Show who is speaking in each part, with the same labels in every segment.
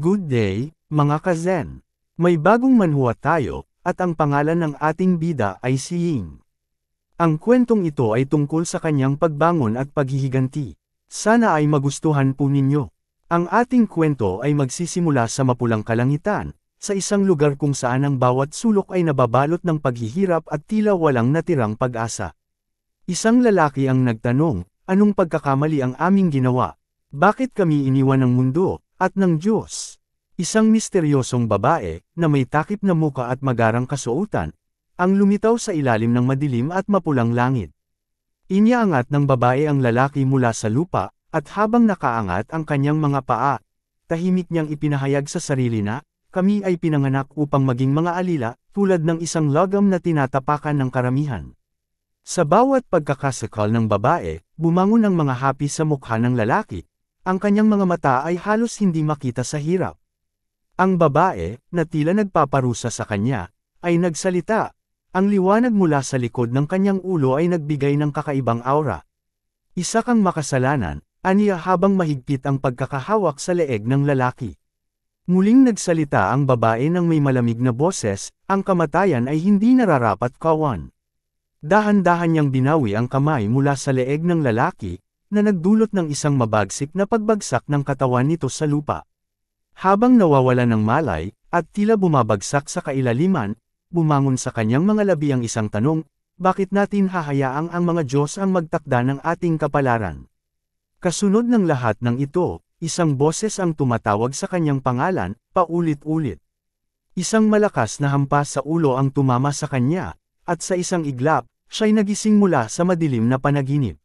Speaker 1: Good day, mga ka-Zen. May bagong manhwa tayo, at ang pangalan ng ating bida ay si Ying. Ang kwentong ito ay tungkol sa kanyang pagbangon at paghihiganti. Sana ay magustuhan po ninyo. Ang ating kwento ay magsisimula sa mapulang kalangitan, sa isang lugar kung saan ang bawat sulok ay nababalot ng paghihirap at tila walang natirang pag-asa. Isang lalaki ang nagtanong, anong pagkakamali ang aming ginawa? Bakit kami iniwan ng mundo, at ng Diyos? Isang misteryosong babae, na may takip na muka at magarang kasuotan, ang lumitaw sa ilalim ng madilim at mapulang langit. Iniangat ng babae ang lalaki mula sa lupa, at habang nakaangat ang kanyang mga paa, tahimik niyang ipinahayag sa sarili na, kami ay pinanganak upang maging mga alila, tulad ng isang lagam na tinatapakan ng karamihan. Sa bawat pagkakasakal ng babae, bumangon ang mga hapi sa mukha ng lalaki, ang kanyang mga mata ay halos hindi makita sa hirap. Ang babae, na tila nagpaparusa sa kanya, ay nagsalita. Ang liwanag mula sa likod ng kanyang ulo ay nagbigay ng kakaibang aura. Isa kang makasalanan, aniya habang mahigpit ang pagkakahawak sa leeg ng lalaki. Muling nagsalita ang babae ng may malamig na boses, ang kamatayan ay hindi nararapat kawan. Dahan-dahan niyang binawi ang kamay mula sa leeg ng lalaki, na nagdulot ng isang mabagsik na pagbagsak ng katawan nito sa lupa. Habang nawawala ng malay, at tila bumabagsak sa kailaliman, bumangon sa kanyang mga labi ang isang tanong, bakit natin hahayaang ang mga Diyos ang magtakda ng ating kapalaran? Kasunod ng lahat ng ito, isang boses ang tumatawag sa kanyang pangalan, paulit-ulit. Isang malakas na hampas sa ulo ang tumama sa kanya, at sa isang iglap, siya'y nagising mula sa madilim na panaginip.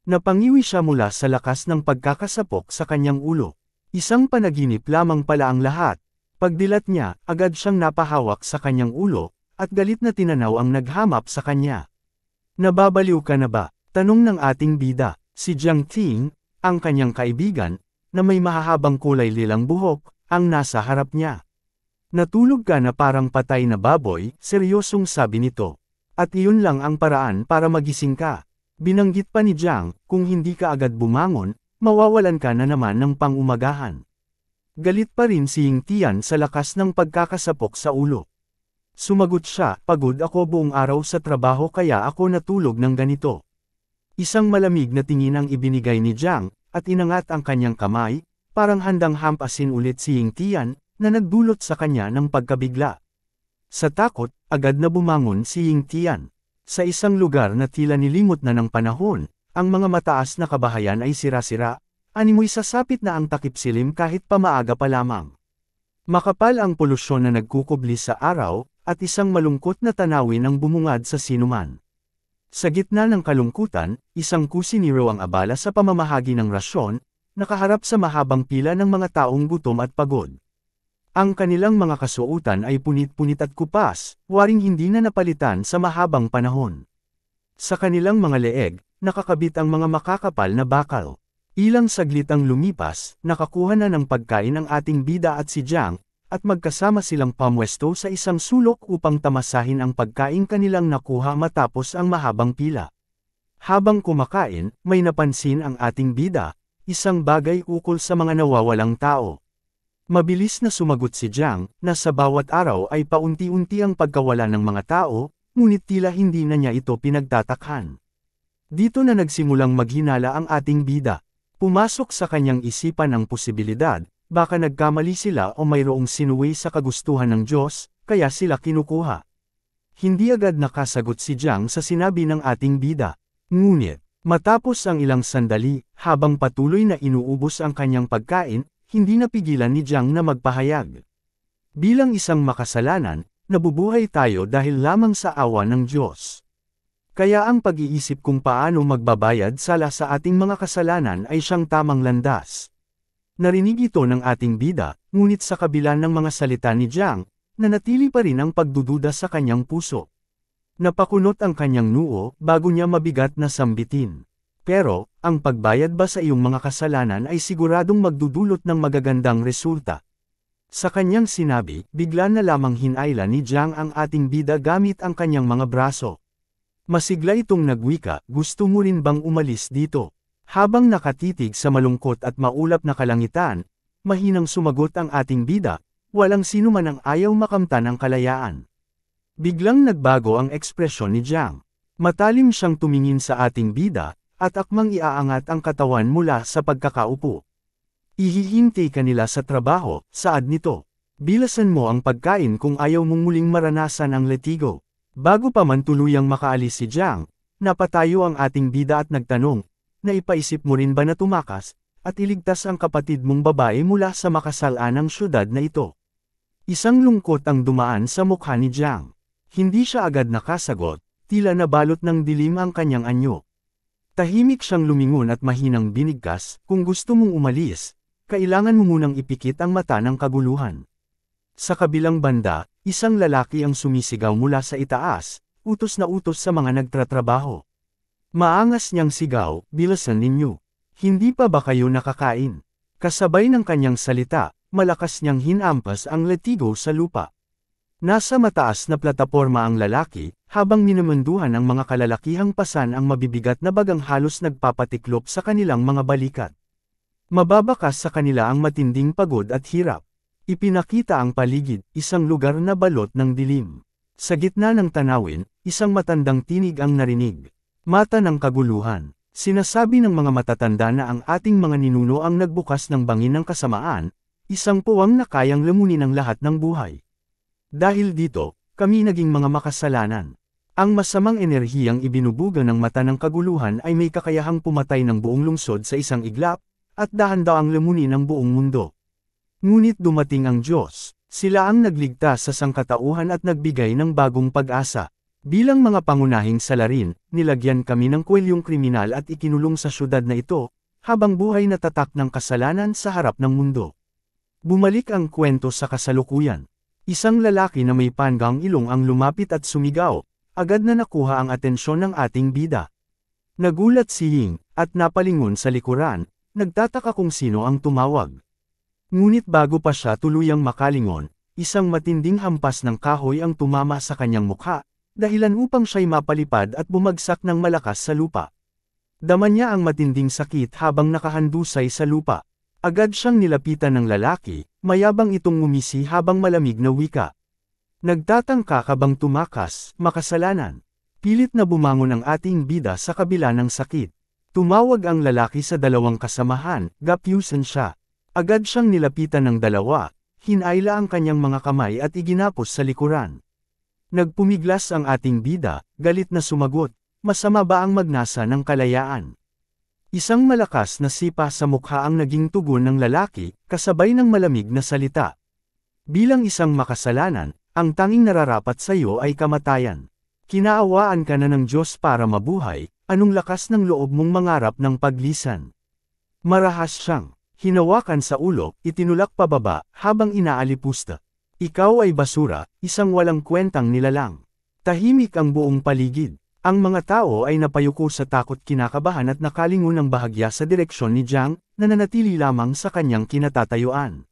Speaker 1: Napangiwi siya mula sa lakas ng pagkakasapok sa kanyang ulo. Isang panaginip lamang pala ang lahat. Pagdilat niya, agad siyang napahawak sa kanyang ulo, at galit na tinanaw ang naghamap sa kanya. Nababaliw ka na ba? Tanong ng ating bida, si Jiang Ting, ang kanyang kaibigan, na may mahahabang kulay lilang buhok, ang nasa harap niya. Natulog ka na parang patay na baboy, seryosong sabi nito. At iyon lang ang paraan para magising ka. Binanggit pa ni Jiang, kung hindi ka agad bumangon, mawawalan ka na naman ng pang-umagahan. Galit pa rin si Ying Tian sa lakas ng pagkakasapok sa ulo. Sumagot siya, pagod ako buong araw sa trabaho kaya ako natulog ng ganito. Isang malamig na tingin ang ibinigay ni Jiang, at inangat ang kanyang kamay, parang handang hampasin ulit si Ying Tian, na nagdulot sa kanya ng pagkabigla. Sa takot, agad na bumangon si Ying Tian. Sa isang lugar na tila nilimot na ng panahon, ang mga mataas na kabahayan ay sira-sira, animoy sasapit na ang takip silim kahit pamaaga pa lamang. Makapal ang polusyon na nagkukubli sa araw, at isang malungkot na tanawin ang bumungad sa sinuman. Sa gitna ng kalungkutan, isang kusinero ang abala sa pamamahagi ng rasyon, nakaharap sa mahabang pila ng mga taong gutom at pagod. Ang kanilang mga kasuotan ay punit-punit at kupas, waring hindi na napalitan sa mahabang panahon. Sa kanilang mga leeg, nakakabit ang mga makakapal na bakal. Ilang saglit ang lumipas, nakakuha na ng pagkain ang ating bida at si Jiang, at magkasama silang pamwesto sa isang sulok upang tamasahin ang pagkain kanilang nakuha matapos ang mahabang pila. Habang kumakain, may napansin ang ating bida, isang bagay ukol sa mga nawawalang tao. Mabilis na sumagot si Jiang, na sa bawat araw ay paunti-unti ang pagkawala ng mga tao, ngunit tila hindi na niya ito pinagtatakhan. Dito na nagsimulang maghinala ang ating bida. Pumasok sa kanyang isipan ang posibilidad, baka nagkamali sila o mayroong sinuwi sa kagustuhan ng Diyos, kaya sila kinukuha. Hindi agad nakasagot si Jiang sa sinabi ng ating bida. Ngunit, matapos ang ilang sandali, habang patuloy na inuubos ang kanyang pagkain, hindi napigilan ni Jiang na magpahayag. Bilang isang makasalanan, nabubuhay tayo dahil lamang sa awa ng Diyos. Kaya ang pag-iisip kung paano magbabayad sala sa ating mga kasalanan ay siyang tamang landas. Narinig ito ng ating bida, ngunit sa kabila ng mga salita ni Jiang, nanatili pa rin ang pagdududa sa kanyang puso. Napakunot ang kanyang noo bago niya mabigat na sambitin. Pero, ang pagbayad ba sa iyong mga kasalanan ay siguradong magdudulot ng magagandang resulta. Sa kanyang sinabi, bigla na lamang hinayla ni Jiang ang ating bida gamit ang kanyang mga braso. Masigla itong nagwika, gusto mo rin bang umalis dito? Habang nakatitig sa malungkot at maulap na kalangitan, mahinang sumagot ang ating bida, walang sino man ang ayaw makamtan ang kalayaan. Biglang nagbago ang ekspresyon ni Jiang. Matalim siyang tumingin sa ating bida, at akmang iaangat ang katawan mula sa pagkakaupo. Ihihintay ka nila sa trabaho, saad nito. Bilasan mo ang pagkain kung ayaw mong muling maranasan ang letigo. Bago pa man tuluyang makaalis si Jiang, napatayo ang ating bida at nagtanong, naipaisip mo rin ba na tumakas, at iligtas ang kapatid mong babae mula sa makasalanang syudad na ito? Isang lungkot ang dumaan sa mukha ni Jiang. Hindi siya agad nakasagot, tila nabalot ng dilim ang kanyang anyo. Tahimik siyang lumingon at mahinang binigkas, kung gusto mong umalis, kailangan mo munang ipikit ang mata ng kaguluhan. Sa kabilang banda, isang lalaki ang sumisigaw mula sa itaas, utos na utos sa mga nagtratrabaho. Maangas niyang sigaw, bilasan ninyo. Hindi pa ba kayo nakakain? Kasabay ng kanyang salita, malakas niyang hinampas ang letigo sa lupa. Nasa mataas na plataporma ang lalaki, habang minamanduhan ang mga kalalakihang pasan ang mabibigat na bagang halos nagpapatiklop sa kanilang mga balikat. Mababakas sa kanila ang matinding pagod at hirap. Ipinakita ang paligid, isang lugar na balot ng dilim. Sa gitna ng tanawin, isang matandang tinig ang narinig. Mata ng kaguluhan. Sinasabi ng mga matatanda na ang ating mga ninuno ang nagbukas ng bangin ng kasamaan, isang puwang na kayang lamunin ang lahat ng buhay. Dahil dito, kami naging mga makasalanan. Ang masamang enerhiyang ibinubuga ng mata ng kaguluhan ay may kakayahang pumatay ng buong lungsod sa isang iglap, at dahan-daang lamunin ang buong mundo. Ngunit dumating ang Diyos, sila ang nagligtas sa sangkatauhan at nagbigay ng bagong pag-asa. Bilang mga pangunahing salarin, nilagyan kami ng kwelyong kriminal at ikinulong sa syudad na ito, habang buhay na tatak ng kasalanan sa harap ng mundo. Bumalik ang kwento sa kasalukuyan. Isang lalaki na may panggang ilong ang lumapit at sumigaw, agad na nakuha ang atensyon ng ating bida. Nagulat si Ying, at napalingon sa likuran, nagtataka kung sino ang tumawag. Ngunit bago pa siya tuluyang makalingon, isang matinding hampas ng kahoy ang tumama sa kanyang mukha, dahilan upang siya'y mapalipad at bumagsak ng malakas sa lupa. Dama niya ang matinding sakit habang nakahandusay sa lupa. Agad siyang nilapitan ng lalaki, mayabang itong ngumisi habang malamig na wika. Nagtatangka ka bang tumakas, makasalanan? Pilit na bumangon ang ating bida sa kabila ng sakit. Tumawag ang lalaki sa dalawang kasamahan, gapyusan siya. Agad siyang nilapitan ng dalawa, hinayla ang kanyang mga kamay at iginapos sa likuran. Nagpumiglas ang ating bida, galit na sumagot, masama ba ang magnasa ng kalayaan? Isang malakas na sipa sa mukha ang naging tugon ng lalaki, kasabay ng malamig na salita. Bilang isang makasalanan, ang tanging nararapat sa iyo ay kamatayan. Kinaawaan ka na ng Diyos para mabuhay, anong lakas ng loob mong mangarap ng paglisan? Marahas siyang hinawakan sa ulo, itinulak pababa, habang inaalipusta. Ikaw ay basura, isang walang kwentang nilalang. Tahimik ang buong paligid. Ang mga tao ay napayuko sa takot, kinakabahan at nakalingon ng bahagya sa direksyon ni Jiang, na nanatili lamang sa kanyang kinatatayuan.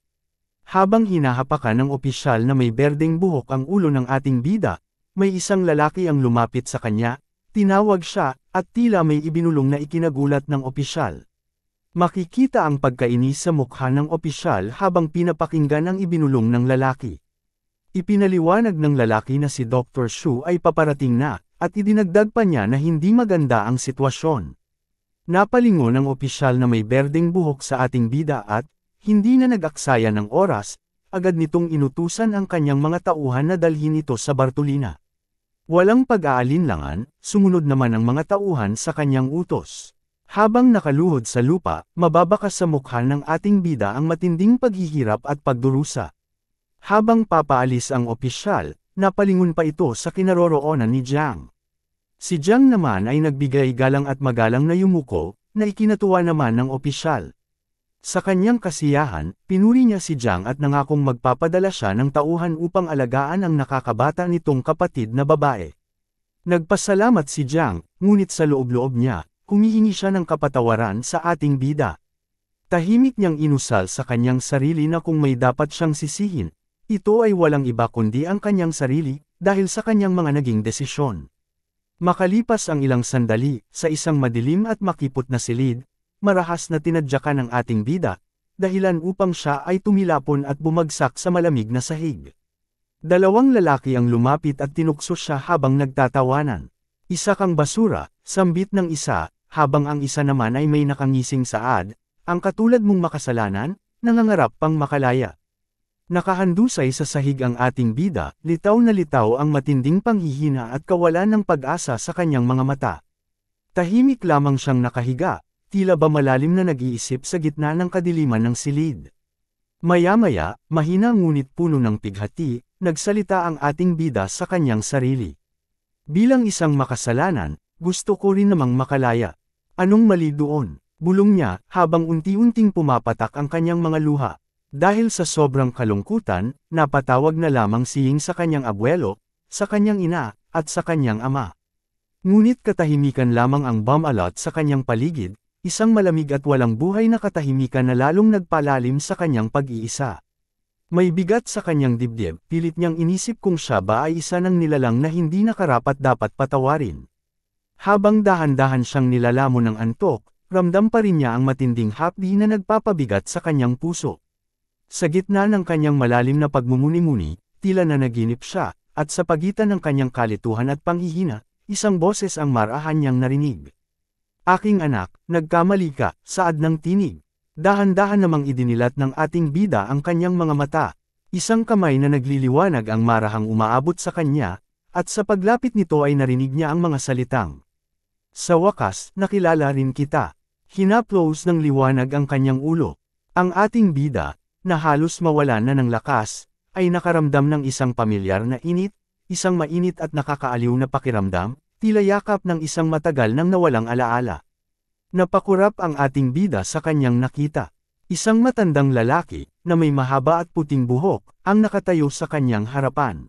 Speaker 1: Habang hinahapakan ng opisyal na may berdeng buhok ang ulo ng ating bida, may isang lalaki ang lumapit sa kanya, tinawag siya, at tila may ibinulong na ikinagulat ng opisyal. Makikita ang pagkainis sa mukha ng opisyal habang pinapakinggan ang ibinulong ng lalaki. Ipinaliwanag ng lalaki na si Dr. Shu ay paparating na, at idinagdag pa niya na hindi maganda ang sitwasyon. Napalingon ang opisyal na may berdeng buhok sa ating bida at, hindi na nag-aksaya ng oras, agad nitong inutusan ang kanyang mga tauhan na dalhin ito sa Bartolina. Walang pag-aalinlangan, sumunod naman ang mga tauhan sa kanyang utos. Habang nakaluhod sa lupa, mababakas sa mukha ng ating bida ang matinding paghihirap at pagdurusa. Habang papaalis ang opisyal, napalingon pa ito sa kinaroroonan ni Jiang. Si Jiang naman ay nagbigay galang at magalang na yumuko, na ikinatuwa naman ng opisyal. Sa kanyang kasiyahan, pinuri niya si Jiang at nangakong magpapadala siya ng tauhan upang alagaan ang nakakabata nitong kapatid na babae. Nagpasalamat si Jiang, ngunit sa loob-loob niya, humihingi siya ng kapatawaran sa ating bida. Tahimik niyang inusal sa kanyang sarili na kung may dapat siyang sisihin, ito ay walang iba kundi ang kanyang sarili, dahil sa kanyang mga naging desisyon. Makalipas ang ilang sandali, sa isang madilim at makipot na silid, marahas na tinadyakan ng ating bida, dahilan upang siya ay tumilapon at bumagsak sa malamig na sahig. Dalawang lalaki ang lumapit at tinukso siya habang nagtatawanan. Isa kang basura, sambit ng isa, habang ang isa naman ay may nakangising saad, ang katulad mong makasalanan, nangangarap pang makalaya. Nakahandusay sa sahig ang ating bida, litaw na litaw ang matinding panghihina at kawalan ng pag-asa sa kanyang mga mata. Tahimik lamang siyang nakahiga, tila ba malalim na nag-iisip sa gitna ng kadiliman ng silid. Maya-maya, mahina ngunit puno ng pighati, nagsalita ang ating bida sa kanyang sarili. Bilang isang makasalanan, gusto ko rin namang makalaya. Anong mali doon? Bulong niya, habang unti-unting pumapatak ang kanyang mga luha. Dahil sa sobrang kalungkutan, napatawag na lamang si Ying sa kanyang abuelo, sa kanyang ina, at sa kanyang ama. Ngunit katahimikan lamang ang bumalot sa kanyang paligid, isang malamig at walang buhay na katahimikan na lalong nagpalalim sa kanyang pag-iisa. May bigat sa kanyang dibdib, pilit niyang inisip kung siya ba ay isa ng nilalang na hindi nakarapat dapat patawarin. Habang dahan-dahan siyang nilalamon ng antok, ramdam pa rin niya ang matinding hapdi na nagpapabigat sa kanyang puso. Sa gitna ng kanyang malalim na pagmumuni-muni, tila nanaginip siya, at sa pagitan ng kanyang kalituhan at panghihina, isang boses ang marahan niyang narinig. Aking anak, nagkamali ka, saad ng tinig. Dahan-dahan namang idinilat ng ating bida ang kanyang mga mata. Isang kamay na nagliliwanag ang marahang umaabot sa kanya, at sa paglapit nito ay narinig niya ang mga salitang. Sa wakas, nakilala rin kita. Hinaplos ng liwanag ang kanyang ulo. Ang ating bida, na halos mawalan na ng lakas, ay nakaramdam ng isang pamilyar na init, isang mainit at nakakaaliw na pakiramdam, tila yakap ng isang matagal nang nawalang alaala. Napakurap ang ating bida sa kanyang nakita. Isang matandang lalaki, na may mahaba at puting buhok, ang nakatayo sa kanyang harapan.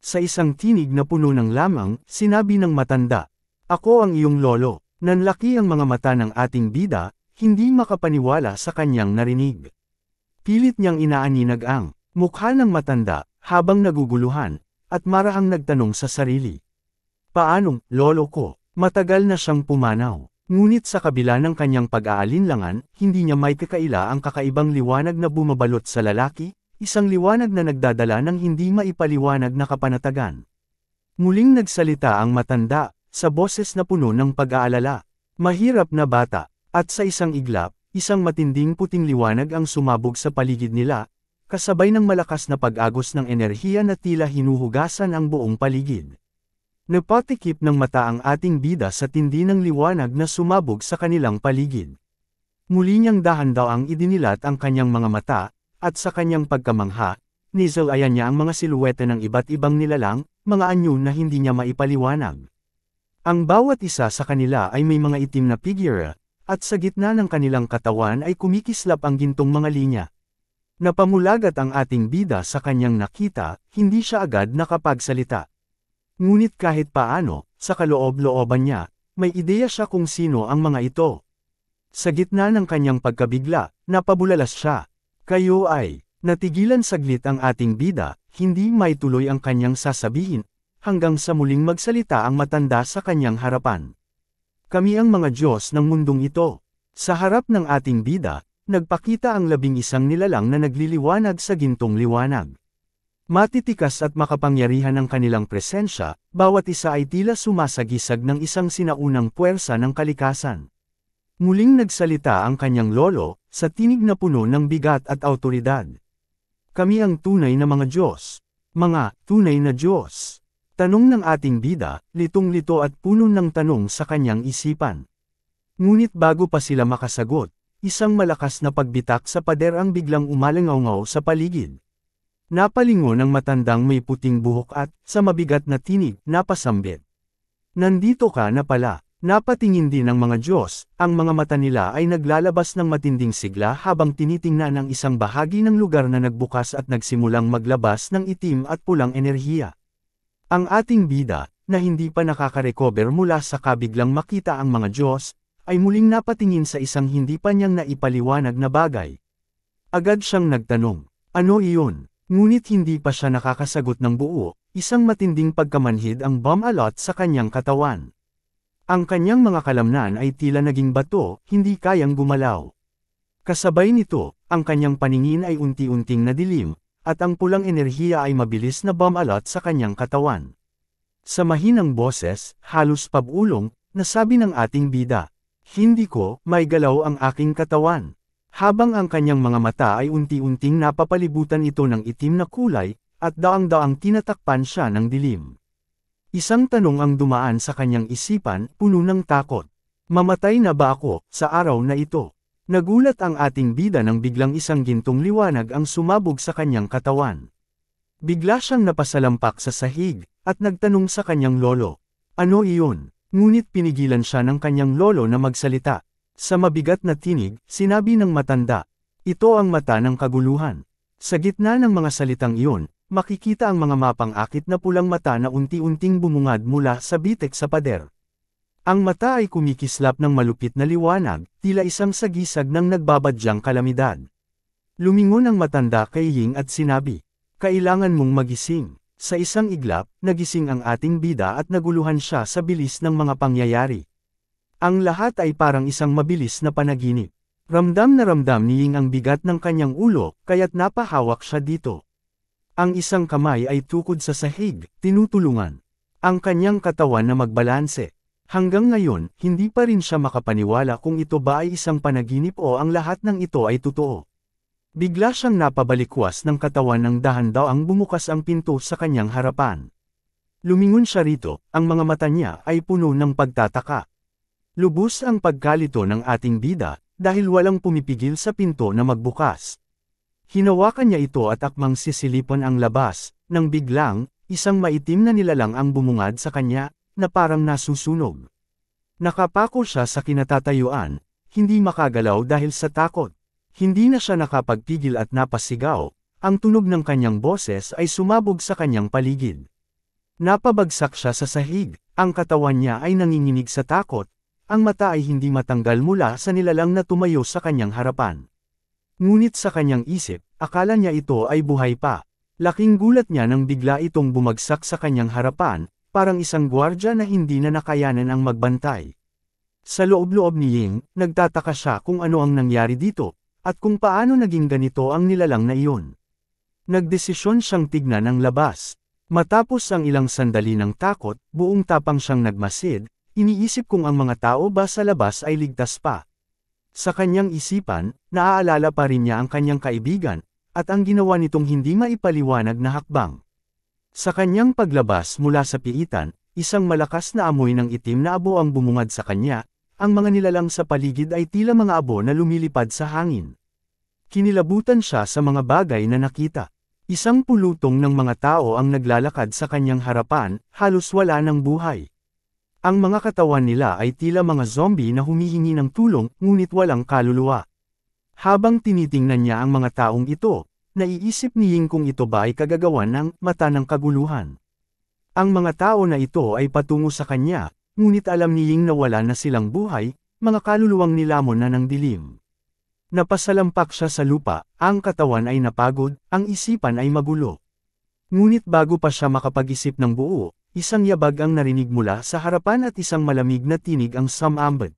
Speaker 1: Sa isang tinig na puno ng lamang, sinabi ng matanda, "Ako ang iyong lolo." Nanlaki ang mga mata ng ating bida, hindi makapaniwala sa kanyang narinig. Pilit niyang inaaninag ang mukha ng matanda, habang naguguluhan, at marahang nagtanong sa sarili. Paanong, lolo ko? Matagal na siyang pumanaw. Ngunit sa kabila ng kanyang pag-aalinlangan, hindi niya may kakaila ang kakaibang liwanag na bumabalot sa lalaki, isang liwanag na nagdadala ng hindi maipaliwanag na kapanatagan. Muling nagsalita ang matanda, sa boses na puno ng pag-aalala. Mahirap na bata, at sa isang iglap, isang matinding puting liwanag ang sumabog sa paligid nila, kasabay ng malakas na pag-agos ng enerhiya na tila hinuhugasan ang buong paligid. Napatikip ng mata ang ating bida sa tindi ng liwanag na sumabog sa kanilang paligid. Muli niyang dahan-dahang idinilat ang kanyang mga mata, at sa kanyang pagkamangha, nisalayan niya ang mga siluwete ng iba't ibang nilalang, mga anyo na hindi niya maipaliwanag. Ang bawat isa sa kanila ay may mga itim na figura, at sa gitna ng kanilang katawan ay kumikislap ang gintong mga linya. Napamulagat ang ating bida sa kanyang nakita, hindi siya agad nakapagsalita. Ngunit kahit paano, sa kaloob-looban niya, may ideya siya kung sino ang mga ito. Sa gitna ng kanyang pagkabigla, napabulalas siya. Kayo ay, natigilan saglit ang ating bida, hindi may tuloy ang kanyang sasabihin, hanggang sa muling magsalita ang matanda sa kanyang harapan. Kami ang mga Diyos ng mundong ito. Sa harap ng ating bida, nagpakita ang 11 nilalang na nagliliwanag sa gintong liwanag. Matitikas at makapangyarihan ang kanilang presensya, bawat isa ay tila sumasagisag ng isang sinaunang puwersa ng kalikasan. Muling nagsalita ang kanyang lolo, sa tinig na puno ng bigat at awtoridad. Kami ang tunay na mga Diyos. Mga tunay na Diyos. Tanong ng ating bida, litong-lito at puno ng tanong sa kanyang isipan. Ngunit bago pa sila makasagot, isang malakas na pagbitak sa pader ang biglang umalangaw-ngaw sa paligid. Napalingon ang matandang may puting buhok at, sa mabigat na tinig, napasambit. Nandito ka na pala. Napatingin din ng mga Diyos, ang mga mata nila ay naglalabas ng matinding sigla habang tinitingnan ang isang bahagi ng lugar na nagbukas at nagsimulang maglabas ng itim at pulang enerhiya. Ang ating bida, na hindi pa nakakarecover mula sa kabiglang makita ang mga Diyos, ay muling napatingin sa isang hindi pa niyang naipaliwanag na bagay. Agad siyang nagtanong, ano iyon? Ngunit hindi pa siya nakakasagot ng buo, isang matinding pagkamanhid ang bumalot sa kanyang katawan. Ang kanyang mga kalamnan ay tila naging bato, hindi kayang gumalaw. Kasabay nito, ang kanyang paningin ay unti-unting nadilim, at ang pulang enerhiya ay mabilis na bumalot sa kanyang katawan. Sa mahinang boses, halos pabulong, nasabi ng ating bida, "Hindi ko, may galaw ang aking katawan." Habang ang kanyang mga mata ay unti-unting napapalibutan ito ng itim na kulay, at daang-daang tinatakpan siya ng dilim. Isang tanong ang dumaan sa kanyang isipan, puno ng takot. Mamatay na ba ako, sa araw na ito? Nagulat ang ating bida nang biglang isang gintong liwanag ang sumabog sa kanyang katawan. Bigla siyang napasalampak sa sahig, at nagtanong sa kanyang lolo, "Ano iyon?" Ngunit pinigilan siya ng kanyang lolo na magsalita. Sa mabigat na tinig, sinabi ng matanda, "Ito ang mata ng kaguluhan." Sa gitna ng mga salitang iyon, makikita ang mga mapang-akit na pulang mata na unti-unting bumungad mula sa bitek sa pader. Ang mata ay kumikislap ng malupit na liwanag, tila isang sagisag ng nagbabadyang kalamidad. Lumingon ang matanda kay Ying at sinabi, "Kailangan mong magising." Sa isang iglap, nagising ang ating bida at naguluhan siya sa bilis ng mga pangyayari. Ang lahat ay parang isang mabilis na panaginip. Ramdam na ramdam ni Ying ang bigat ng kanyang ulo, kaya't napahawak siya dito. Ang isang kamay ay tukod sa sahig, tinutulungan ang kanyang katawan na magbalanse. Hanggang ngayon, hindi pa rin siya makapaniwala kung ito ba ay isang panaginip o ang lahat ng ito ay totoo. Bigla siyang napabalikwas ng katawan ng dahan-daang bumukas ang pinto sa kanyang harapan. Lumingon siya rito, ang mga mata niya ay puno ng pagtataka. Lubos ang pagkalito ng ating bida, dahil walang pumipigil sa pinto na magbukas. Hinawakan niya ito at akmang sisilipan ang labas, nang biglang, isang maitim na nilalang ang bumungad sa kanya, na parang nasusunog. Nakapako siya sa kinatatayuan, hindi makagalaw dahil sa takot. Hindi na siya nakapagpigil at napasigaw, ang tunog ng kanyang boses ay sumabog sa kanyang paligid. Napabagsak siya sa sahig, ang katawan niya ay nanginginig sa takot, ang mata ay hindi matanggal mula sa nilalang na tumayo sa kanyang harapan. Ngunit sa kanyang isip, akala niya ito ay buhay pa. Laking gulat niya nang bigla itong bumagsak sa kanyang harapan, parang isang gwardya na hindi na nakayanan ang magbantay. Sa loob-loob ni Ying, nagtataka siya kung ano ang nangyari dito, at kung paano naging ganito ang nilalang na iyon. Nagdesisyon siyang tignan ang labas. Matapos ang ilang sandali ng takot, buong tapang siyang nagmasid, iniisip kung ang mga tao ba sa labas ay ligtas pa. Sa kanyang isipan, naaalala pa rin niya ang kanyang kaibigan, at ang ginawa nitong hindi maipaliwanag na hakbang. Sa kanyang paglabas mula sa piitan, isang malakas na amoy ng itim na abo ang bumungad sa kanya, ang mga nilalang sa paligid ay tila mga abo na lumilipad sa hangin. Kinilabutan siya sa mga bagay na nakita. Isang pulutong ng mga tao ang naglalakad sa kanyang harapan, halos wala ng buhay. Ang mga katawan nila ay tila mga zombie na humihingi ng tulong, ngunit walang kaluluwa. Habang tinitingnan niya ang mga taong ito, naiisip ni Ying kung ito ba ay kagagawan ng mata ng kaguluhan. Ang mga tao na ito ay patungo sa kanya, ngunit alam ni Ying na wala na silang buhay, mga kaluluwang nilamon na ng dilim. Napasalampak siya sa lupa, ang katawan ay napagod, ang isipan ay magulo. Ngunit bago pa siya makapag-isip ng buo, isang yabag ang narinig mula sa harapan at isang malamig na tinig ang sumambad.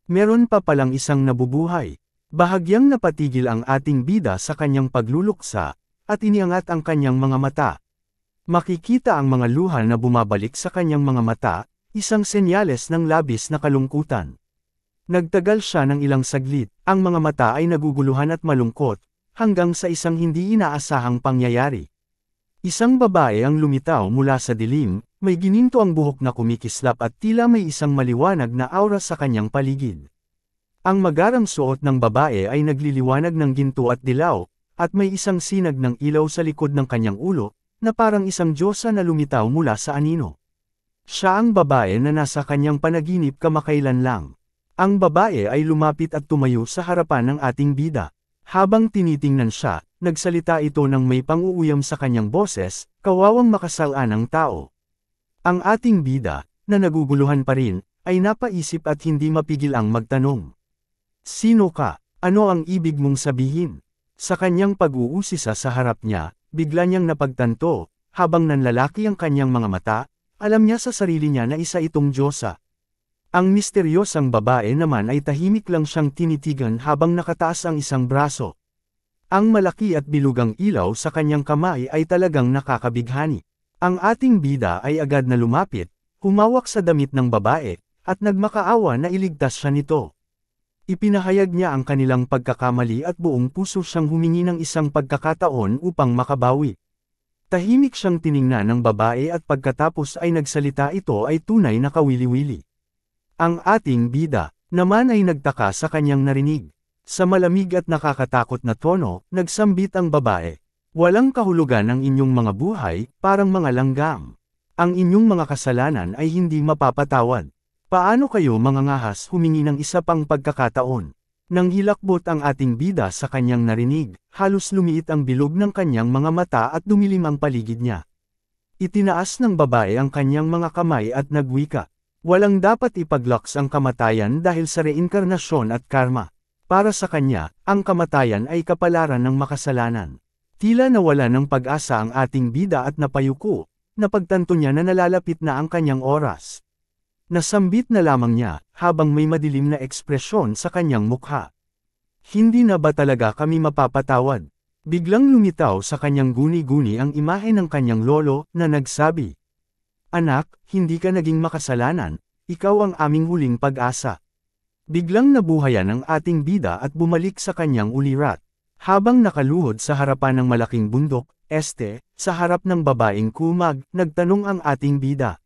Speaker 1: Meron pa palang isang nabubuhay. Bahagyang napatigil ang ating bida sa kanyang pagluluksa, at iniangat ang kanyang mga mata. Makikita ang mga luha na bumabalik sa kanyang mga mata, isang senyales ng labis na kalungkutan. Nagtagal siya ng ilang saglit, ang mga mata ay naguguluhan at malungkot, hanggang sa isang hindi inaasahang pangyayari. Isang babae ang lumitaw mula sa dilim, may gininto ang buhok na kumikislap at tila may isang maliwanag na aura sa kanyang paligid. Ang magarang suot ng babae ay nagliliwanag ng ginto at dilaw, at may isang sinag ng ilaw sa likod ng kanyang ulo, na parang isang diyosa na lumitaw mula sa anino. Siya ang babae na nasa kanyang panaginip kamakailan lang. Ang babae ay lumapit at tumayo sa harapan ng ating bida. Habang tinitingnan siya, nagsalita ito ng may pang-uuyam sa kanyang boses, kawawang makasalaan ng tao. Ang ating bida, na naguguluhan pa rin, ay napaisip at hindi mapigil ang magtanong. "Sino ka? Ano ang ibig mong sabihin?" Sa kanyang pag-uusisa sa harap niya, bigla niyang napagtanto, habang nanlalaki ang kanyang mga mata, alam niya sa sarili niya na isa itong diyosa. Ang misteryosang babae naman ay tahimik lang siyang tinitigan habang nakataas ang isang braso. Ang malaki at bilugang ilaw sa kanyang kamay ay talagang nakakabighani. Ang ating bida ay agad na lumapit, humawak sa damit ng babae, at nagmakaawa na iligtas siya nito. Ipinahayag niya ang kanilang pagkakamali at buong puso siyang humingi ng isang pagkakataon upang makabawi. Tahimik siyang tiningnan ng babae at pagkatapos ay nagsalita, ito ay tunay na kawili-wili. Ang ating bida naman ay nagtaka sa kanyang narinig. Sa malamig at nakakatakot na tono, nagsambit ang babae. Walang kahulugan ang inyong mga buhay, parang mga langgam. Ang inyong mga kasalanan ay hindi mapapatawad. Paano kayo mangangahas humingi ng isa pang pagkakataon? Nang hilakbot ang ating bida sa kanyang narinig, halos lumiit ang bilog ng kanyang mga mata at dumilim ang paligid niya. Itinaas ng babae ang kanyang mga kamay at nagwika. Walang dapat ipagloks ang kamatayan dahil sa reinkarnasyon at karma. Para sa kanya, ang kamatayan ay kapalaran ng makasalanan. Tila nawala ng pag-asa ang ating bida at napayuko, napagtanto niya na nalalapit na ang kanyang oras. Nasambit na lamang niya, habang may madilim na ekspresyon sa kanyang mukha. Hindi na ba talaga kami mapapatawad? Biglang lumitaw sa kanyang guni-guni ang imahe ng kanyang lolo, na nagsabi, "Anak, hindi ka naging makasalanan, ikaw ang aming huling pag-asa." Biglang nabuhayan ang ating bida at bumalik sa kanyang ulirat. Habang nakaluhod sa harapan ng malaking bundok, sa harap ng babaeng kumag, nagtanong ang ating bida.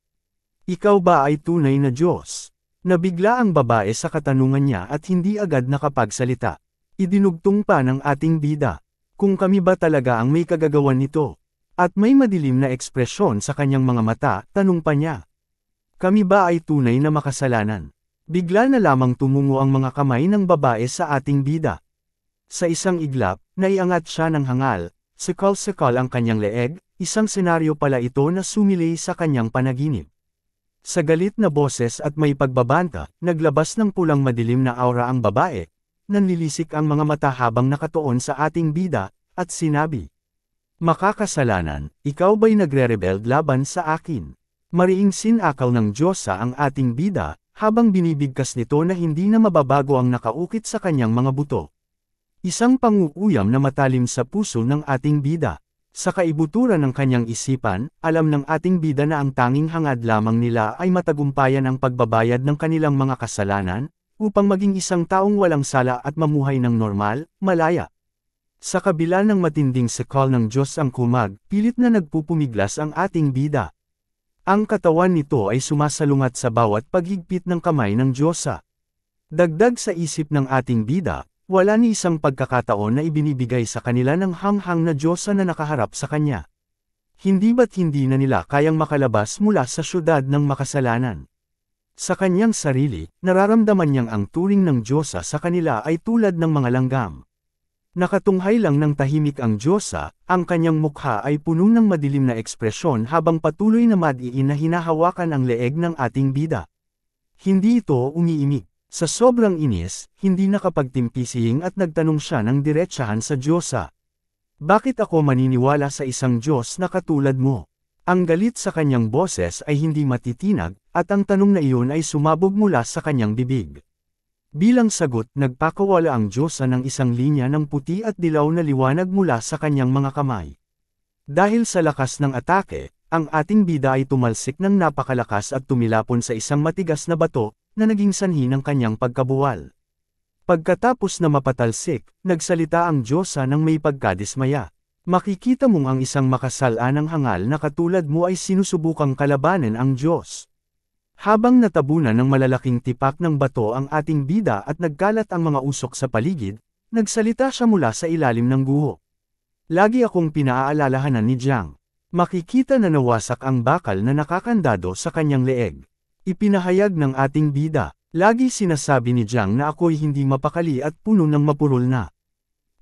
Speaker 1: "Ikaw ba ay tunay na Diyos?" Nabigla ang babae sa katanungan niya at hindi agad nakapagsalita. Idinugtong pa ng ating bida, "Kung kami ba talaga ang may kagagawan nito?" At may madilim na ekspresyon sa kanyang mga mata, tanong pa niya. "Kami ba ay tunay na makasalanan?" Bigla na lamang tumungo ang mga kamay ng babae sa ating bida. Sa isang iglap, naiangat siya ng hangal, sakal-sakal ang kanyang leeg, isang senaryo pala ito na sumilay sa kanyang panaginip. Sa galit na boses at may pagbabanta, naglabas ng pulang madilim na aura ang babae, nanlilisik ang mga mata habang nakatuon sa ating bida, at sinabi, "Makakasalanan, ikaw ba'y nagre-rebel laban sa akin?" Mariing sinakaw ng Diyosa ang ating bida, habang binibigkas nito na hindi na mababago ang nakaukit sa kanyang mga buto. Isang panguuyam na matalim sa puso ng ating bida. Sa kaibuturan ng kanyang isipan, alam ng ating bida na ang tanging hangad lamang nila ay matagumpayan ang pagbabayad ng kanilang mga kasalanan, upang maging isang taong walang sala at mamuhay ng normal, malaya. Sa kabila ng matinding sakal ng Diyos ang kumag, pilit na nagpupumiglas ang ating bida. Ang katawan nito ay sumasalungat sa bawat paghigpit ng kamay ng Diyosa. Dagdag sa isip ng ating bida, wala ni isang pagkakataon na ibinibigay sa kanila ng hanghang na Diyosa na nakaharap sa kanya. Hindi ba't hindi na nila kayang makalabas mula sa syudad ng makasalanan? Sa kanyang sarili, nararamdaman niyang ang turing ng Diyosa sa kanila ay tulad ng mga langgam. Nakatunghay lang ng tahimik ang Diyosa, ang kanyang mukha ay puno ng madilim na ekspresyon habang patuloy na madiin na hinahawakan ang leeg ng ating bida. Hindi ito umiimik. Sa sobrang inis, hindi nakapagtimpising at nagtanong siya ng diretsahan sa Diyosa. "Bakit ako maniniwala sa isang Diyos na katulad mo?" Ang galit sa kanyang boses ay hindi matitinag, at ang tanong na iyon ay sumabog mula sa kanyang bibig. Bilang sagot, nagpakawala ang Diyosa ng isang linya ng puti at dilaw na liwanag mula sa kanyang mga kamay. Dahil sa lakas ng atake, ang ating bida ay tumalsik ng napakalakas at tumilapon sa isang matigas na bato, na naging sanhi ng kanyang pagkabuwal. Pagkatapos na mapatalsik, nagsalita ang Diyosa ng may pagkadismaya. "Makikita mong ang isang makasalanang hangal na katulad mo ay sinusubukang kalabanin ang Diyos." Habang natabunan ng malalaking tipak ng bato ang ating bida at nagkalat ang mga usok sa paligid, nagsalita siya mula sa ilalim ng guho. "Lagi akong pinaaalalahanan ni Jiang. Makikita na nawasak ang bakal na nakakandado sa kanyang leeg." Ipinahayag ng ating bida, "Lagi sinasabi ni Jiang na ako'y hindi mapakali at puno ng mapurol na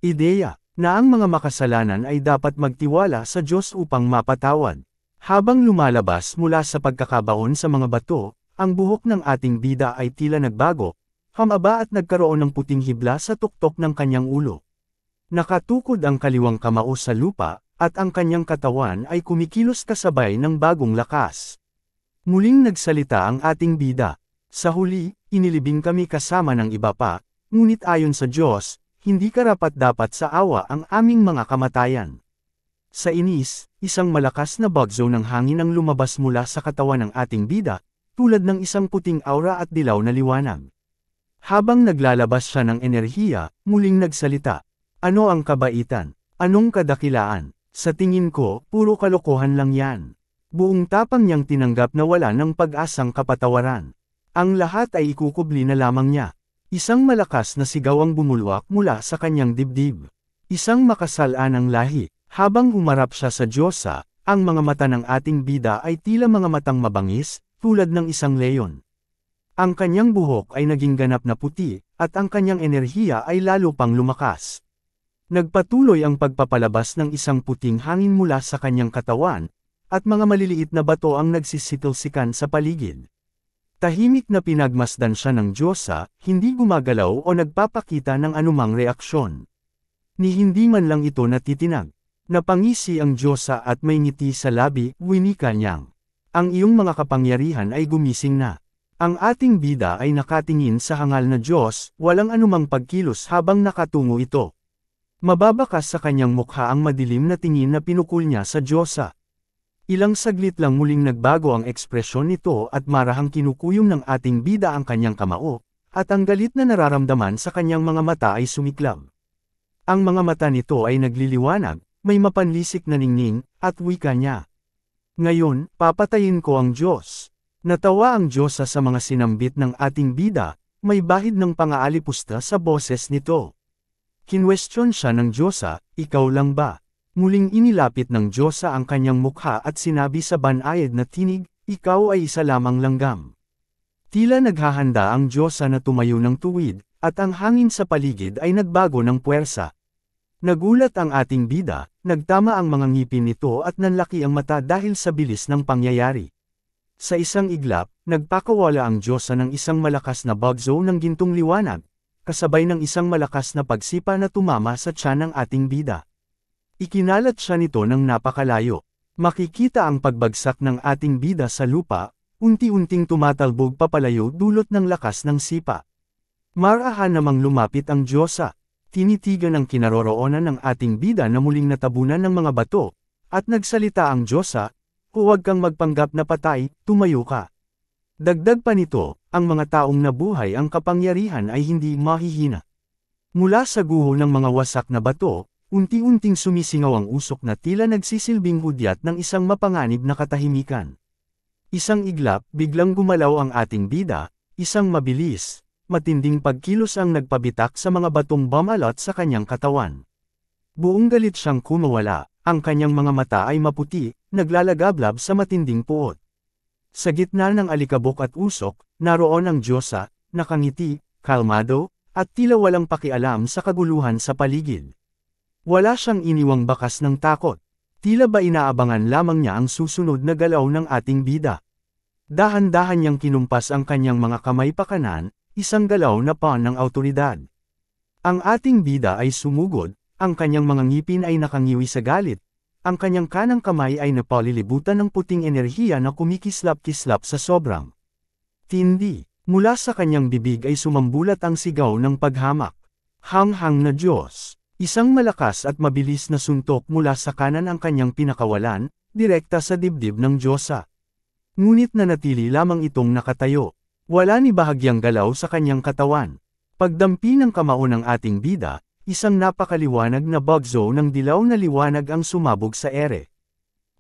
Speaker 1: ideya, na ang mga makasalanan ay dapat magtiwala sa Diyos upang mapatawad." Habang lumalabas mula sa pagkakabaon sa mga bato, ang buhok ng ating bida ay tila nagbago, humaba at nagkaroon ng puting hibla sa tuktok ng kanyang ulo. Nakatukod ang kaliwang kamao sa lupa, at ang kanyang katawan ay kumikilos kasabay ng bagong lakas. Muling nagsalita ang ating bida, Sa huli, inilibing kami kasama ng iba pa, ngunit ayon sa Diyos, hindi karapat-dapat sa awa ang aming mga kamatayan. Sa inis, isang malakas na bagyo ng hangin ang lumabas mula sa katawan ng ating bida, tulad ng isang puting aura at dilaw na liwanag. Habang naglalabas siya ng enerhiya, muling nagsalita. Ano ang kabaitan? Anong kadakilaan? Sa tingin ko, puro kalokohan lang yan. Buong tapang niyang tinanggap na wala ng pag-asang kapatawaran. Ang lahat ay ikukubli na lamang niya. Isang malakas na sigaw ang bumulwak mula sa kanyang dibdib. Isang makasalanang lahi. Habang humarap siya sa Diyosa, ang mga mata ng ating bida ay tila mga matang mabangis, tulad ng isang leyon. Ang kanyang buhok ay naging ganap na puti, at ang kanyang enerhiya ay lalo pang lumakas. Nagpatuloy ang pagpapalabas ng isang puting hangin mula sa kanyang katawan, at mga maliliit na bato ang nagsisitilsikan sa paligid. Tahimik na pinagmasdan siya ng Diyosa, hindi gumagalaw o nagpapakita ng anumang reaksyon. Ni hindi man lang ito natitinag. Napangisi ang Diyosa at may ngiti sa labi, winika niyang. Ang iyong mga kapangyarihan ay gumising na. Ang ating bida ay nakatingin sa hangal na Diyos, walang anumang pagkilos habang nakatungo ito. Mababakas sa kanyang mukha ang madilim na tingin na pinukul niya sa Diyosa. Ilang saglit lang muling nagbago ang ekspresyon nito at marahang kinukuyom ng ating bida ang kanyang kamao, at ang galit na nararamdaman sa kanyang mga mata ay sumiklab. Ang mga mata nito ay nagliliwanag, may mapanlisik na ningning, at wika niya. Ngayon, papatayin ko ang Diyos. Natawa ang Diyosa sa mga sinambit ng ating bida, may bahid ng pangaalipusta sa boses nito. Kinwestiyon siya ng Diyosa, ikaw lang ba? Muling inilapit ng Diyosa ang kanyang mukha at sinabi sa banayad na tinig, ikaw ay isa lamang langgam. Tila naghahanda ang Diyosa na tumayo ng tuwid, at ang hangin sa paligid ay nagbago ng puwersa. Nagulat ang ating bida, nagtama ang mga ngipin nito at nanlaki ang mata dahil sa bilis ng pangyayari. Sa isang iglap, nagpakawala ang Diyosa ng isang malakas na bagyo ng gintong liwanag, kasabay ng isang malakas na pagsipa na tumama sa tiyan ng ating bida. Ikinalat siya nito ng napakalayo. Makikita ang pagbagsak ng ating bida sa lupa, unti-unting tumatalbog papalayo dulot ng lakas ng sipa. Marahan namang lumapit ang Diyosa. Tinitigan ang kinaroroonan ng ating bida na muling natabunan ng mga bato, at nagsalita ang Diyosa, huwag kang magpanggap na patay, tumayo ka. Dagdag pa nito, ang mga taong nabuhay ang kapangyarihan ay hindi mahihina. Mula sa guho ng mga wasak na bato, unti-unting sumisingaw ang usok na tila nagsisilbing hudyat ng isang mapanganib na katahimikan. Isang iglap, biglang gumalaw ang ating bida, isang mabilis, matinding pagkilos ang nagpabitak sa mga batong bumalot sa kanyang katawan. Buong galit siyang kumawala, ang kanyang mga mata ay maputi, naglalagablab sa matinding puot. Sa gitna ng alikabok at usok, naroon ang Diyosa, nakangiti, kalmado, at tila walang pakialam sa kaguluhan sa paligid. Wala siyang iniwang bakas ng takot. Tila ba inaabangan lamang niya ang susunod na galaw ng ating bida. Dahan-dahan niyang kinumpas ang kanyang mga kamay pakanan, isang galaw na paon ng awtoridad. Ang ating bida ay sumugod, ang kanyang mga ngipin ay nakangiwi sa galit, ang kanyang kanang kamay ay napalilibutan ng puting enerhiya na kumikislap-kislap sa sobrang tindi. Mula sa kanyang bibig ay sumambulat ang sigaw ng paghamak. Hanghang na Diyos! Isang malakas at mabilis na suntok mula sa kanan ang kanyang pinakawalan, direkta sa dibdib ng Diyosa. Ngunit nanatili lamang itong nakatayo. Wala ni bahagyang galaw sa kanyang katawan. Pagdampi ng kamao ng ating bida, isang napakaliwanag na bagyo ng dilaw na liwanag ang sumabog sa ere.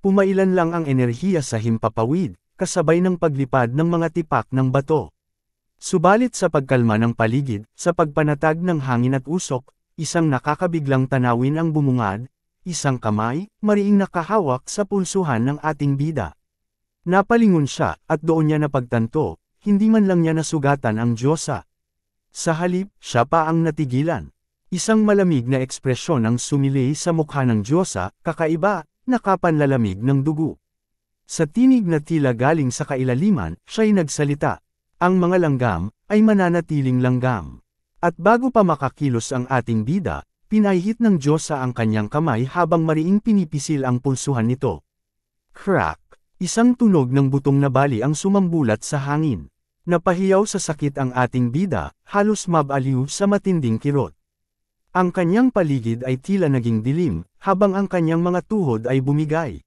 Speaker 1: Pumailan lang ang enerhiya sa himpapawid, kasabay ng paglipad ng mga tipak ng bato. Subalit sa pagkalma ng paligid, sa pagpanatag ng hangin at usok, isang nakakabiglang tanawin ang bumungad, isang kamay, mariing nakahawak sa pulsuhan ng ating bida. Napalingon siya, at doon niya napagtanto, hindi man lang niya nasugatan ang Diyosa. Sa halip, siya pa ang natigilan. Isang malamig na ekspresyon ang sumili sa mukha ng Diyosa, kakaiba, nakapanlalamig ng dugo. Sa tinig na tila galing sa kailaliman, siya'y nagsalita. Ang mga langgam, ay mananatiling langgam. At bago pa makakilos ang ating bida, pinahihit ng Diyosa ang kanyang kamay habang mariing pinipisil ang pulsuhan nito. Crack! Isang tunog ng butong na bali ang sumambulat sa hangin. Napahiyaw sa sakit ang ating bida, halos mabaliw sa matinding kirot. Ang kanyang paligid ay tila naging dilim, habang ang kanyang mga tuhod ay bumigay.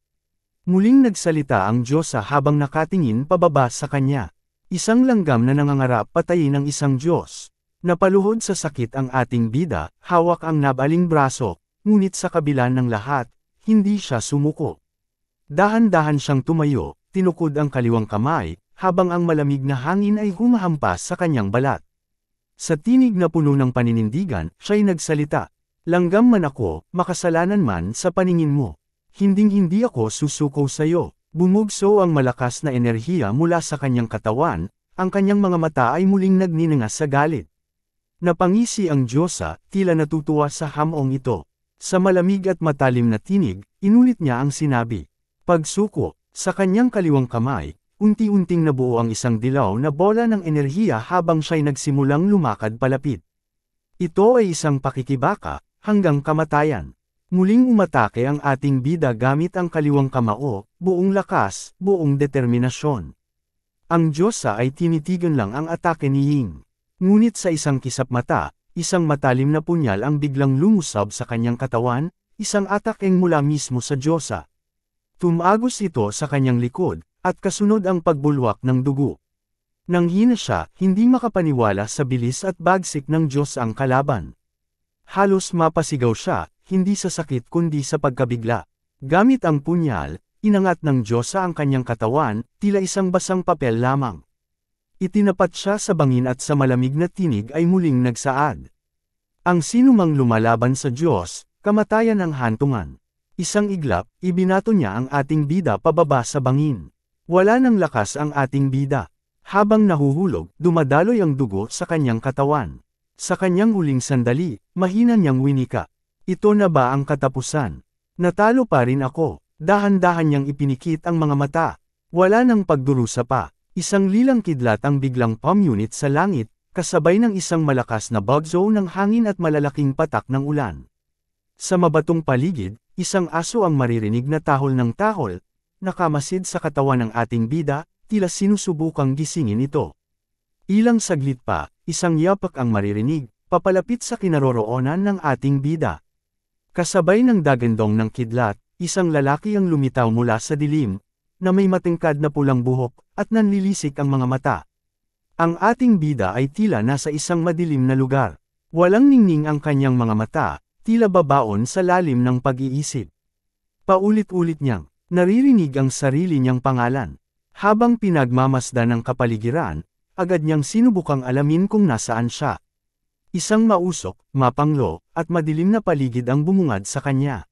Speaker 1: Muling nagsalita ang Diyosa habang nakatingin pababa sa kanya. Isang langgam na nangangarap patayin ng isang Diyos. Napaluhod sa sakit ang ating bida, hawak ang nabaling braso, ngunit sa kabila ng lahat, hindi siya sumuko. Dahan-dahan siyang tumayo, tinukod ang kaliwang kamay, habang ang malamig na hangin ay humahampas sa kanyang balat. Sa tinig na puno ng paninindigan, siya'y nagsalita, "Langgam man ako, makasalanan man sa paningin mo. Hinding-hindi ako susuko sa iyo." Bumugso ang malakas na enerhiya mula sa kanyang katawan, ang kanyang mga mata ay muling nagninangas sa galit. Napangisi ang Diyosa, tila natutuwa sa hamong ito. Sa malamig at matalim na tinig, inulit niya ang sinabi. Pagsuko, sa kanyang kaliwang kamay, unti-unting nabuo ang isang dilaw na bola ng enerhiya habang siya'y nagsimulang lumakad palapit. Ito ay isang pakikibaka, hanggang kamatayan. Muling umatake ang ating bida gamit ang kaliwang kamao, buong lakas, buong determinasyon. Ang Diyosa ay tinitigan lang ang atake ni Ying. Ngunit sa isang kisap mata, isang matalim na punyal ang biglang lumusab sa kanyang katawan, isang atakeng mula mismo sa Diyosa. Tumagos ito sa kanyang likod, at kasunod ang pagbulwak ng dugo. Nanghina siya, hindi makapaniwala sa bilis at bagsik ng Diyos ang kalaban. Halos mapasigaw siya, hindi sa sakit kundi sa pagkabigla. Gamit ang punyal, inangat ng Diyosa ang kanyang katawan, tila isang basang papel lamang. Itinapat siya sa bangin at sa malamig na tinig ay muling nagsaad. Ang sinumang lumalaban sa Diyos, kamatayan ang hantungan. Isang iglap, ibinato niya ang ating bida pababa sa bangin. Wala ng lakas ang ating bida. Habang nahuhulog, dumadaloy ang dugo sa kanyang katawan. Sa kanyang huling sandali, mahina niyang winika. Ito na ba ang katapusan? Natalo pa rin ako. Dahan-dahan niyang ipinikit ang mga mata. Wala nang pagdurusa pa. Isang lilang kidlat ang biglang pumunit sa langit, kasabay ng isang malakas na bagyo ng hangin at malalaking patak ng ulan. Sa mabatong paligid, isang aso ang maririnig na tahol ng tahol, nakamasid sa katawan ng ating bida, tila sinusubukang gisingin ito. Ilang saglit pa, isang yapak ang maririnig, papalapit sa kinaroroonan ng ating bida. Kasabay ng dagandong ng kidlat, isang lalaki ang lumitaw mula sa dilim, na may matingkad na pulang buhok, at nanlilisik ang mga mata. Ang ating bida ay tila nasa isang madilim na lugar. Walang ningning ang kanyang mga mata, tila babaon sa lalim ng pag-iisip. Paulit-ulit niyang, naririnig ang sarili niyang pangalan. Habang pinagmamasdan ng kapaligiran, agad niyang sinubukang alamin kung nasaan siya. Isang mausok, mapanglo, at madilim na paligid ang bumungad sa kanya.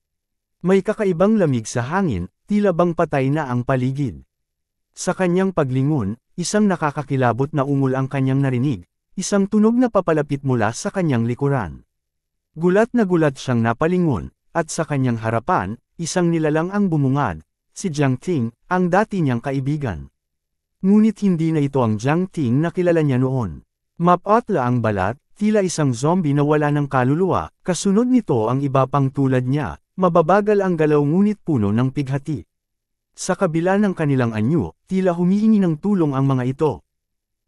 Speaker 1: May kakaibang lamig sa hangin, tila bang patay na ang paligid. Sa kanyang paglingon, isang nakakakilabot na ungol ang kanyang narinig, isang tunog na papalapit mula sa kanyang likuran. Gulat na gulat siyang napalingon, at sa kanyang harapan, isang nilalang ang bumungad, si Jiang Ting, ang dati niyang kaibigan. Ngunit hindi na ito ang Jiang Ting na kilala niya noon. Mapatla ang balat, tila isang zombie na wala ng kaluluwa, kasunod nito ang iba pang tulad niya, mababagal ang galaw ngunit puno ng pighati. Sa kabila ng kanilang anyo, tila humihingi ng tulong ang mga ito.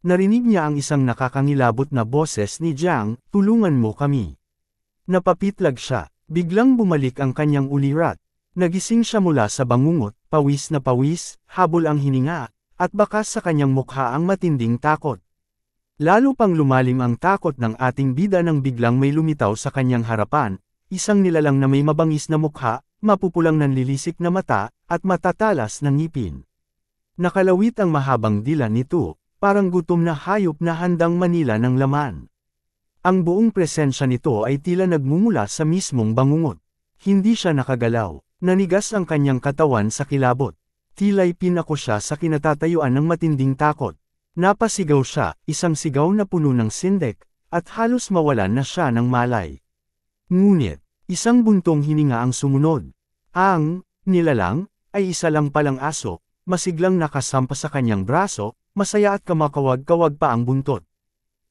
Speaker 1: Narinig niya ang isang nakakangilabot na boses ni Jiang, "Tulungan mo kami." Napapitlag siya, biglang bumalik ang kanyang ulirat. Nagising siya mula sa bangungot, pawis na pawis, habol ang hininga, at bakas sa kanyang mukha ang matinding takot. Lalo pang lumalim ang takot ng ating bida nang biglang may lumitaw sa kanyang harapan, isang nilalang na may mabangis na mukha, mapupulang nanlilisik na mata, at matatalas na ngipin. Nakalawit ang mahabang dila nito, parang gutom na hayop na handang manila ng laman. Ang buong presensya nito ay tila nagmumula sa mismong bangungot. Hindi siya nakagalaw, nanigas ang kanyang katawan sa kilabot. Tila'y pinako siya sa kinatatayuan ng matinding takot. Napasigaw siya, isang sigaw na puno ng sindek, at halos mawalan na siya ng malay. Ngunit, isang buntong hininga ang sumunod. Ang nilalang ay isa lang palang aso, masiglang nakasampa sa kanyang braso, masaya at kamakawag-kawag pa ang buntot.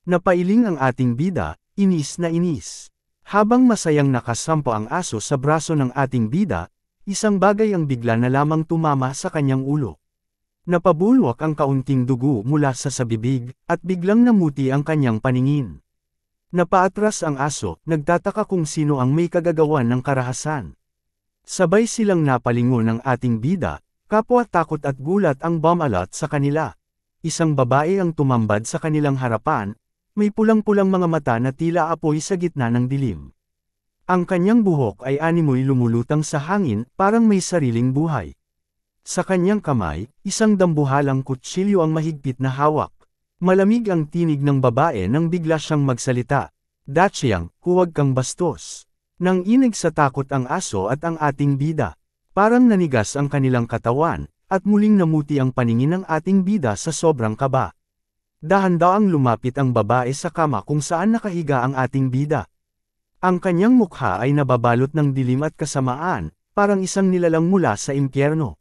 Speaker 1: Napailing ang ating bida, inis na inis. Habang masayang nakasampa ang aso sa braso ng ating bida, isang bagay ang bigla na lamang tumama sa kanyang ulo. Napabulwak ang kaunting dugo mula sa bibig, at biglang namuti ang kanyang paningin. Napaatras ang aso, nagtataka kung sino ang may kagagawan ng karahasan. Sabay silang napalingon ng ating bida, kapwa takot at gulat ang bumalat sa kanila. Isang babae ang tumambad sa kanilang harapan, may pulang-pulang mga mata na tila apoy sa gitna ng dilim. Ang kanyang buhok ay animoy lumulutang sa hangin, parang may sariling buhay. Sa kanyang kamay, isang dambuhalang kutsilyo ang mahigpit na hawak. Malamig ang tinig ng babae nang bigla siyang magsalita. "Dachiang, huwag kang bastos." Nang inig sa takot ang aso at ang ating bida. Parang nanigas ang kanilang katawan, at muling namuti ang paningin ng ating bida sa sobrang kaba. Dahan-daang lumapit ang babae sa kama kung saan nakahiga ang ating bida. Ang kanyang mukha ay nababalot ng dilim at kasamaan, parang isang nilalang mula sa impyerno.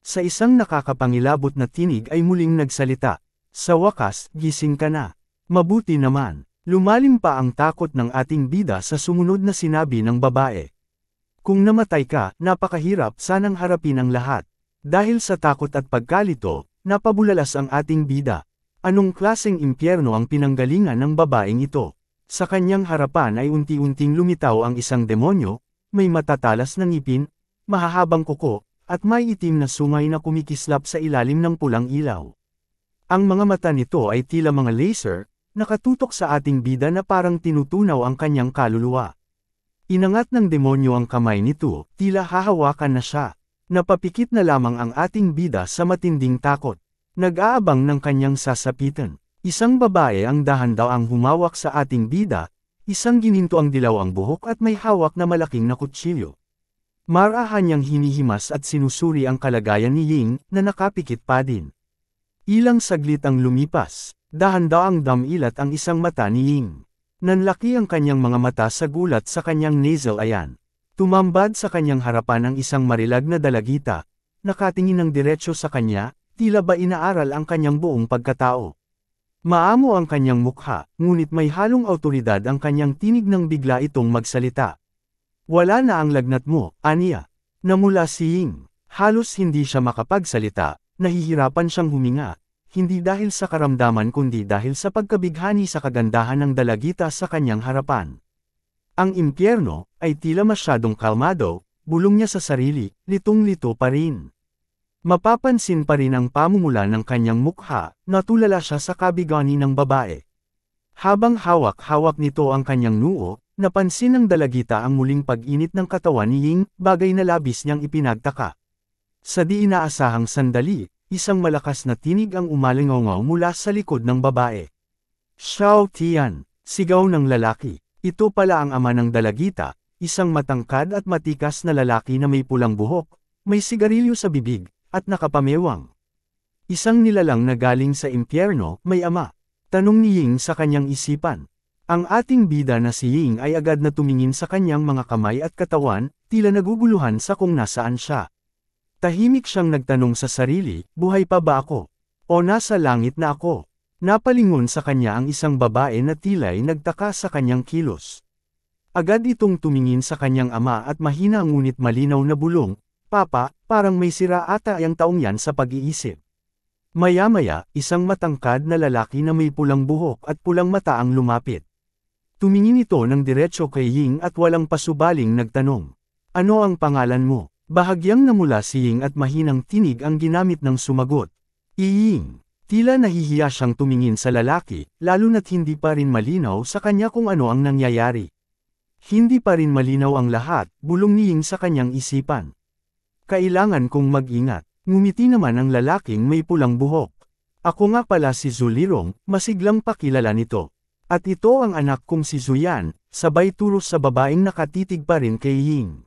Speaker 1: Sa isang nakakapangilabot na tinig ay muling nagsalita. "Sa wakas, gising ka na. Mabuti naman." Lumalim pa ang takot ng ating bida sa sumunod na sinabi ng babae. "Kung namatay ka, napakahirap sanang harapin ang lahat." Dahil sa takot at pagkalito, napabulalas ang ating bida. Anong klaseng impyerno ang pinanggalingan ng babaeng ito? Sa kanyang harapan ay unti-unting lumitaw ang isang demonyo, may matatalas na ngipin, mahahabang kuko, at may itim na sungay na kumikislap sa ilalim ng pulang ilaw. Ang mga mata nito ay tila mga laser, nakatutok sa ating bida na parang tinutunaw ang kanyang kaluluwa. Inangat ng demonyo ang kamay nito, tila hahawakan na siya. Napapikit na lamang ang ating bida sa matinding takot. Nag-aabang ng kanyang sasapitan. Isang babae ang dahan-daang humawak sa ating bida, isang gininto ang dilaw ang buhok at may hawak na malaking na kutsilyo. Marahan niyang hinihimas at sinusuri ang kalagayan ni Ying na nakapikit pa din. Ilang saglit ang lumipas. Dahan-daang damilat ang isang mata ni Ying. Nanlaki ang kanyang mga mata sa gulat sa kanyang nasal ayan. Tumambad sa kanyang harapan ang isang marilag na dalagita, nakatingin ng diretsyo sa kanya, tila ba inaaral ang kanyang buong pagkatao. Maamo ang kanyang mukha, ngunit may halong awtoridad ang kanyang tinig nang bigla itong magsalita. "Wala na ang lagnat mo, aniya." Namula si Ying. Halos hindi siya makapagsalita, nahihirapan siyang huminga. Hindi dahil sa karamdaman kundi dahil sa pagkabighani sa kagandahan ng dalagita sa kanyang harapan. Ang impyerno ay tila masyadong kalmado, bulong niya sa sarili, litong-lito pa rin. Mapapansin pa rin ang pamumula ng kanyang mukha, natulala siya sa kabighani ng babae. Habang hawak-hawak nito ang kanyang noo, napansin ng dalagita ang muling pag-init ng katawan ni Ying, bagay na labis niyang ipinagtaka. Sa di inaasahang sandali, isang malakas na tinig ang umalingaw mula sa likod ng babae. "Xiao Tian!" Sigaw ng lalaki. Ito pala ang ama ng dalagita, isang matangkad at matikas na lalaki na may pulang buhok, may sigarilyo sa bibig, at nakapamewang. Isang nilalang na galing sa impyerno, may ama. Tanong ni Ying sa kanyang isipan. Ang ating bida na si Ying ay agad na tumingin sa kanyang mga kamay at katawan, tila naguguluhan sa kung nasaan siya. Tahimik siyang nagtanong sa sarili, "Buhay pa ba ako? O nasa langit na ako?" Napalingon sa kanya ang isang babae na tila'y nagtaka sa kanyang kilos. Agad itong tumingin sa kanyang ama at mahina ngunit malinaw na bulong, "Papa, parang may sira ata ang taong yan sa pag-iisip." Maya-maya, isang matangkad na lalaki na may pulang buhok at pulang mata ang lumapit. Tumingin ito ng diretsyo kay Ying at walang pasubaling nagtanong, "Ano ang pangalan mo?" Bahagyang namula si Ying at mahinang tinig ang ginamit ng sumagot. "Ying." Tila nahihiya siyang tumingin sa lalaki, lalo na't hindi pa rin malinaw sa kanya kung ano ang nangyayari. Hindi pa rin malinaw ang lahat, bulong ni Ying sa kanyang isipan. "Kailangan kong mag-ingat." Ngumiti naman ang lalaking may pulang buhok. "Ako nga pala si Zulirong," masiglang pakilala nito. "At ito ang anak kong si Zuyan," sabay turos sa babaeng nakatitig pa rin kay Ying.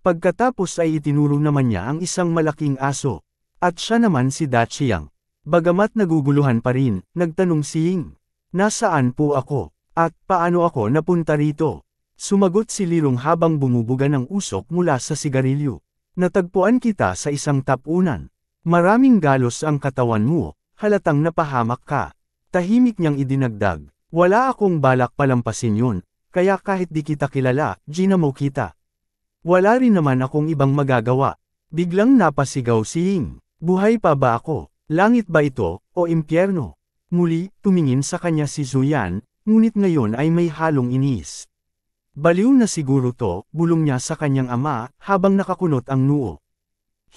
Speaker 1: Pagkatapos ay itinuro naman niya ang isang malaking aso. At siya naman si Dachiang. Bagamat naguguluhan pa rin, nagtanong si Ying. "Nasaan po ako? At paano ako napunta rito?" Sumagot si Lirong habang bumubuga ng usok mula sa sigarilyo. "Natagpuan kita sa isang tapunan. Maraming galos ang katawan mo, halatang napahamak ka." Tahimik niyang idinagdag, "Wala akong balak palampasin yun, kaya kahit di kita kilala, ginamo kita. Wala rin naman akong ibang magagawa." Biglang napasigaw si Ying. Buhay pa ba ako? Langit ba ito, o impyerno? Muli, tumingin sa kanya si Zuyan, ngunit ngayon ay may halong inis. Baliw na siguro to, bulong niya sa kanyang ama, habang nakakunot ang noo.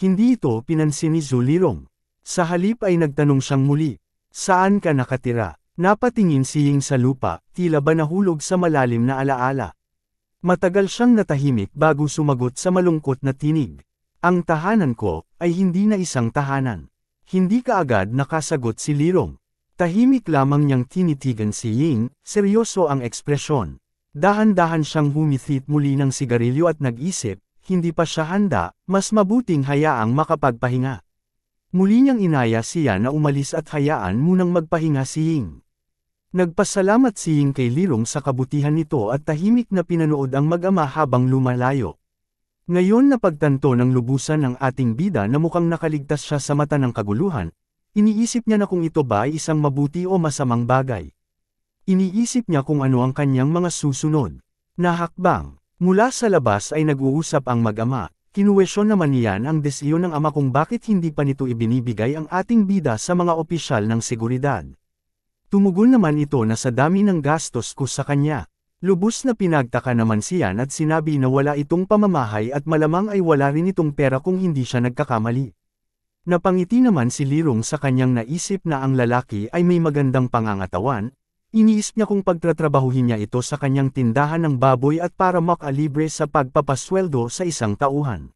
Speaker 1: Hindi ito pinansin ni Zulirong. Sa halip ay nagtanong siyang muli, saan ka nakatira? Napatingin si Ying sa lupa, tila ba nahulog sa malalim na alaala. Matagal siyang natahimik bago sumagot sa malungkot na tinig. Ang tahanan ko, ay hindi na isang tahanan. Hindi kaagad nakasagot si Lirong. Tahimik lamang niyang tinitigan si Ying, seryoso ang ekspresyon. Dahan-dahan siyang humithit muli ng sigarilyo at nag-isip, hindi pa siya handa, mas mabuting hayaang makapagpahinga. Muli niyang inaya siya na umalis at hayaan munang magpahinga si Ying. Nagpasalamat si Ying kay Lirong sa kabutihan nito at tahimik na pinanood ang mag-ama habang lumalayo. Ngayon napagtanto ng lubusan ng ating bida na mukhang nakaligtas siya sa mata ng kaguluhan, iniisip niya na kung ito ba ay isang mabuti o masamang bagay. Iniisip niya kung ano ang kanyang mga susunod na hakbang. Mula sa labas ay nag-uusap ang mag-ama, kinuwestiyon naman niyan ang desisyon ng ama kung bakit hindi pa nito ibinibigay ang ating bida sa mga opisyal ng seguridad. Tumugon naman ito na sa dami ng gastos ko sa kanya. Lubos na pinagtaka naman siyan at sinabi na wala itong pamamahay at malamang ay wala rin itong pera kung hindi siya nagkakamali. Napangiti naman si Lirong sa kanyang naisip na ang lalaki ay may magandang pangangatawan, iniisip niya kung pagtatrabahuhin niya ito sa kanyang tindahan ng baboy at para makalibre sa pagpapasweldo sa isang tauhan.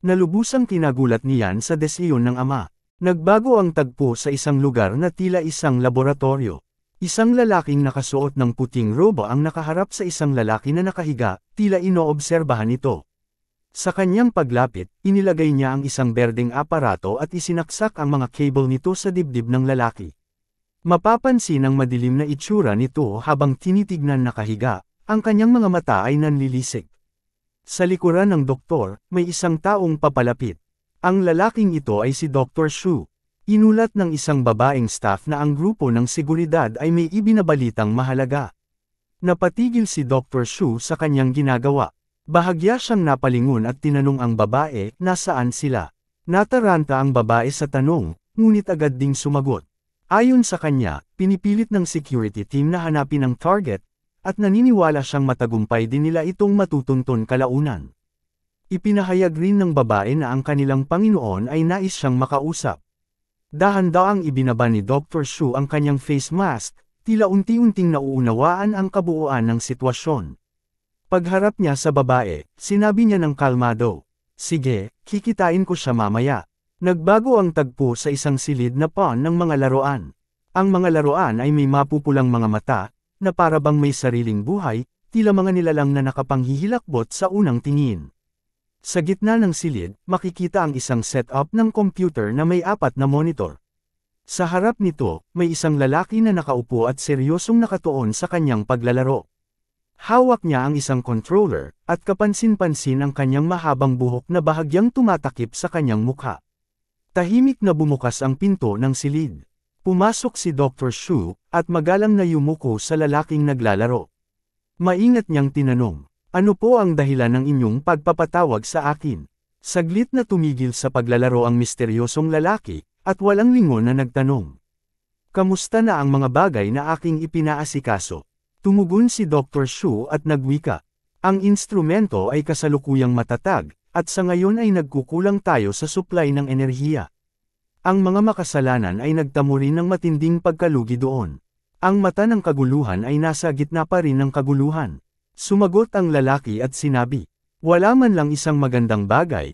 Speaker 1: Nalubusang kinagulat niyan sa desisyon ng ama. Nagbago ang tagpo sa isang lugar na tila isang laboratorio. Isang lalaking nakasuot ng puting roba ang nakaharap sa isang lalaki na nakahiga, tila inoobserbahan ito. Sa kanyang paglapit, inilagay niya ang isang berdeng aparato at isinaksak ang mga cable nito sa dibdib ng lalaki. Mapapansin ang madilim na itsura nito habang tinitignan nakahiga, ang kanyang mga mata ay nanlilisik. Sa likuran ng doktor, may isang taong papalapit. Ang lalaking ito ay si Dr. Shu. Inulat ng isang babaeng staff na ang grupo ng seguridad ay may ibinabalitang mahalaga. Napatigil si Dr. Shu sa kanyang ginagawa. Bahagya siyang napalingon at tinanong ang babae, nasaan sila? Nataranta ang babae sa tanong, ngunit agad ding sumagot. Ayon sa kanya, pinipilit ng security team na hanapin ang target, at naniniwala siyang matagumpay din nila itong matutunton kalaunan. Ipinahayag rin ng babae na ang kanilang Panginoon ay nais siyang makausap. Dahan-daang ibinaba ni Dr. Shu ang kanyang face mask, tila unti-unting nauunawaan ang kabuuan ng sitwasyon. Pagharap niya sa babae, sinabi niya ng kalmado, sige, kikitain ko siya mamaya. Nagbago ang tagpo sa isang silid na pawn ng mga laruan. Ang mga laruan ay may mapupulang mga mata, na parabang may sariling buhay, tila mga nilalang na nakapanghihilakbot sa unang tingin. Sa gitna ng silid, makikita ang isang setup ng computer na may 4 na monitor. Sa harap nito, may isang lalaki na nakaupo at seryosong nakatuon sa kanyang paglalaro. Hawak niya ang isang controller, at kapansin-pansin ang kanyang mahabang buhok na bahagyang tumatakip sa kanyang mukha. Tahimik na bumukas ang pinto ng silid. Pumasok si Dr. Shu, at magalang na yumuko sa lalaking naglalaro. Maingat niyang tinanong, ano po ang dahilan ng inyong pagpapatawag sa akin? Saglit na tumigil sa paglalaro ang misteryosong lalaki, at walang lingon na nagtanong. Kamusta na ang mga bagay na aking ipinaasikaso? Tumugon si Dr. Shu at nagwika. Ang instrumento ay kasalukuyang matatag, at sa ngayon ay nagkukulang tayo sa supply ng enerhiya. Ang mga makasalanan ay nagtamo rin ng matinding pagkalugi doon. Ang mata ng kaguluhan ay nasa gitna pa rin ng kaguluhan. Sumagot ang lalaki at sinabi, wala man lang isang magandang bagay,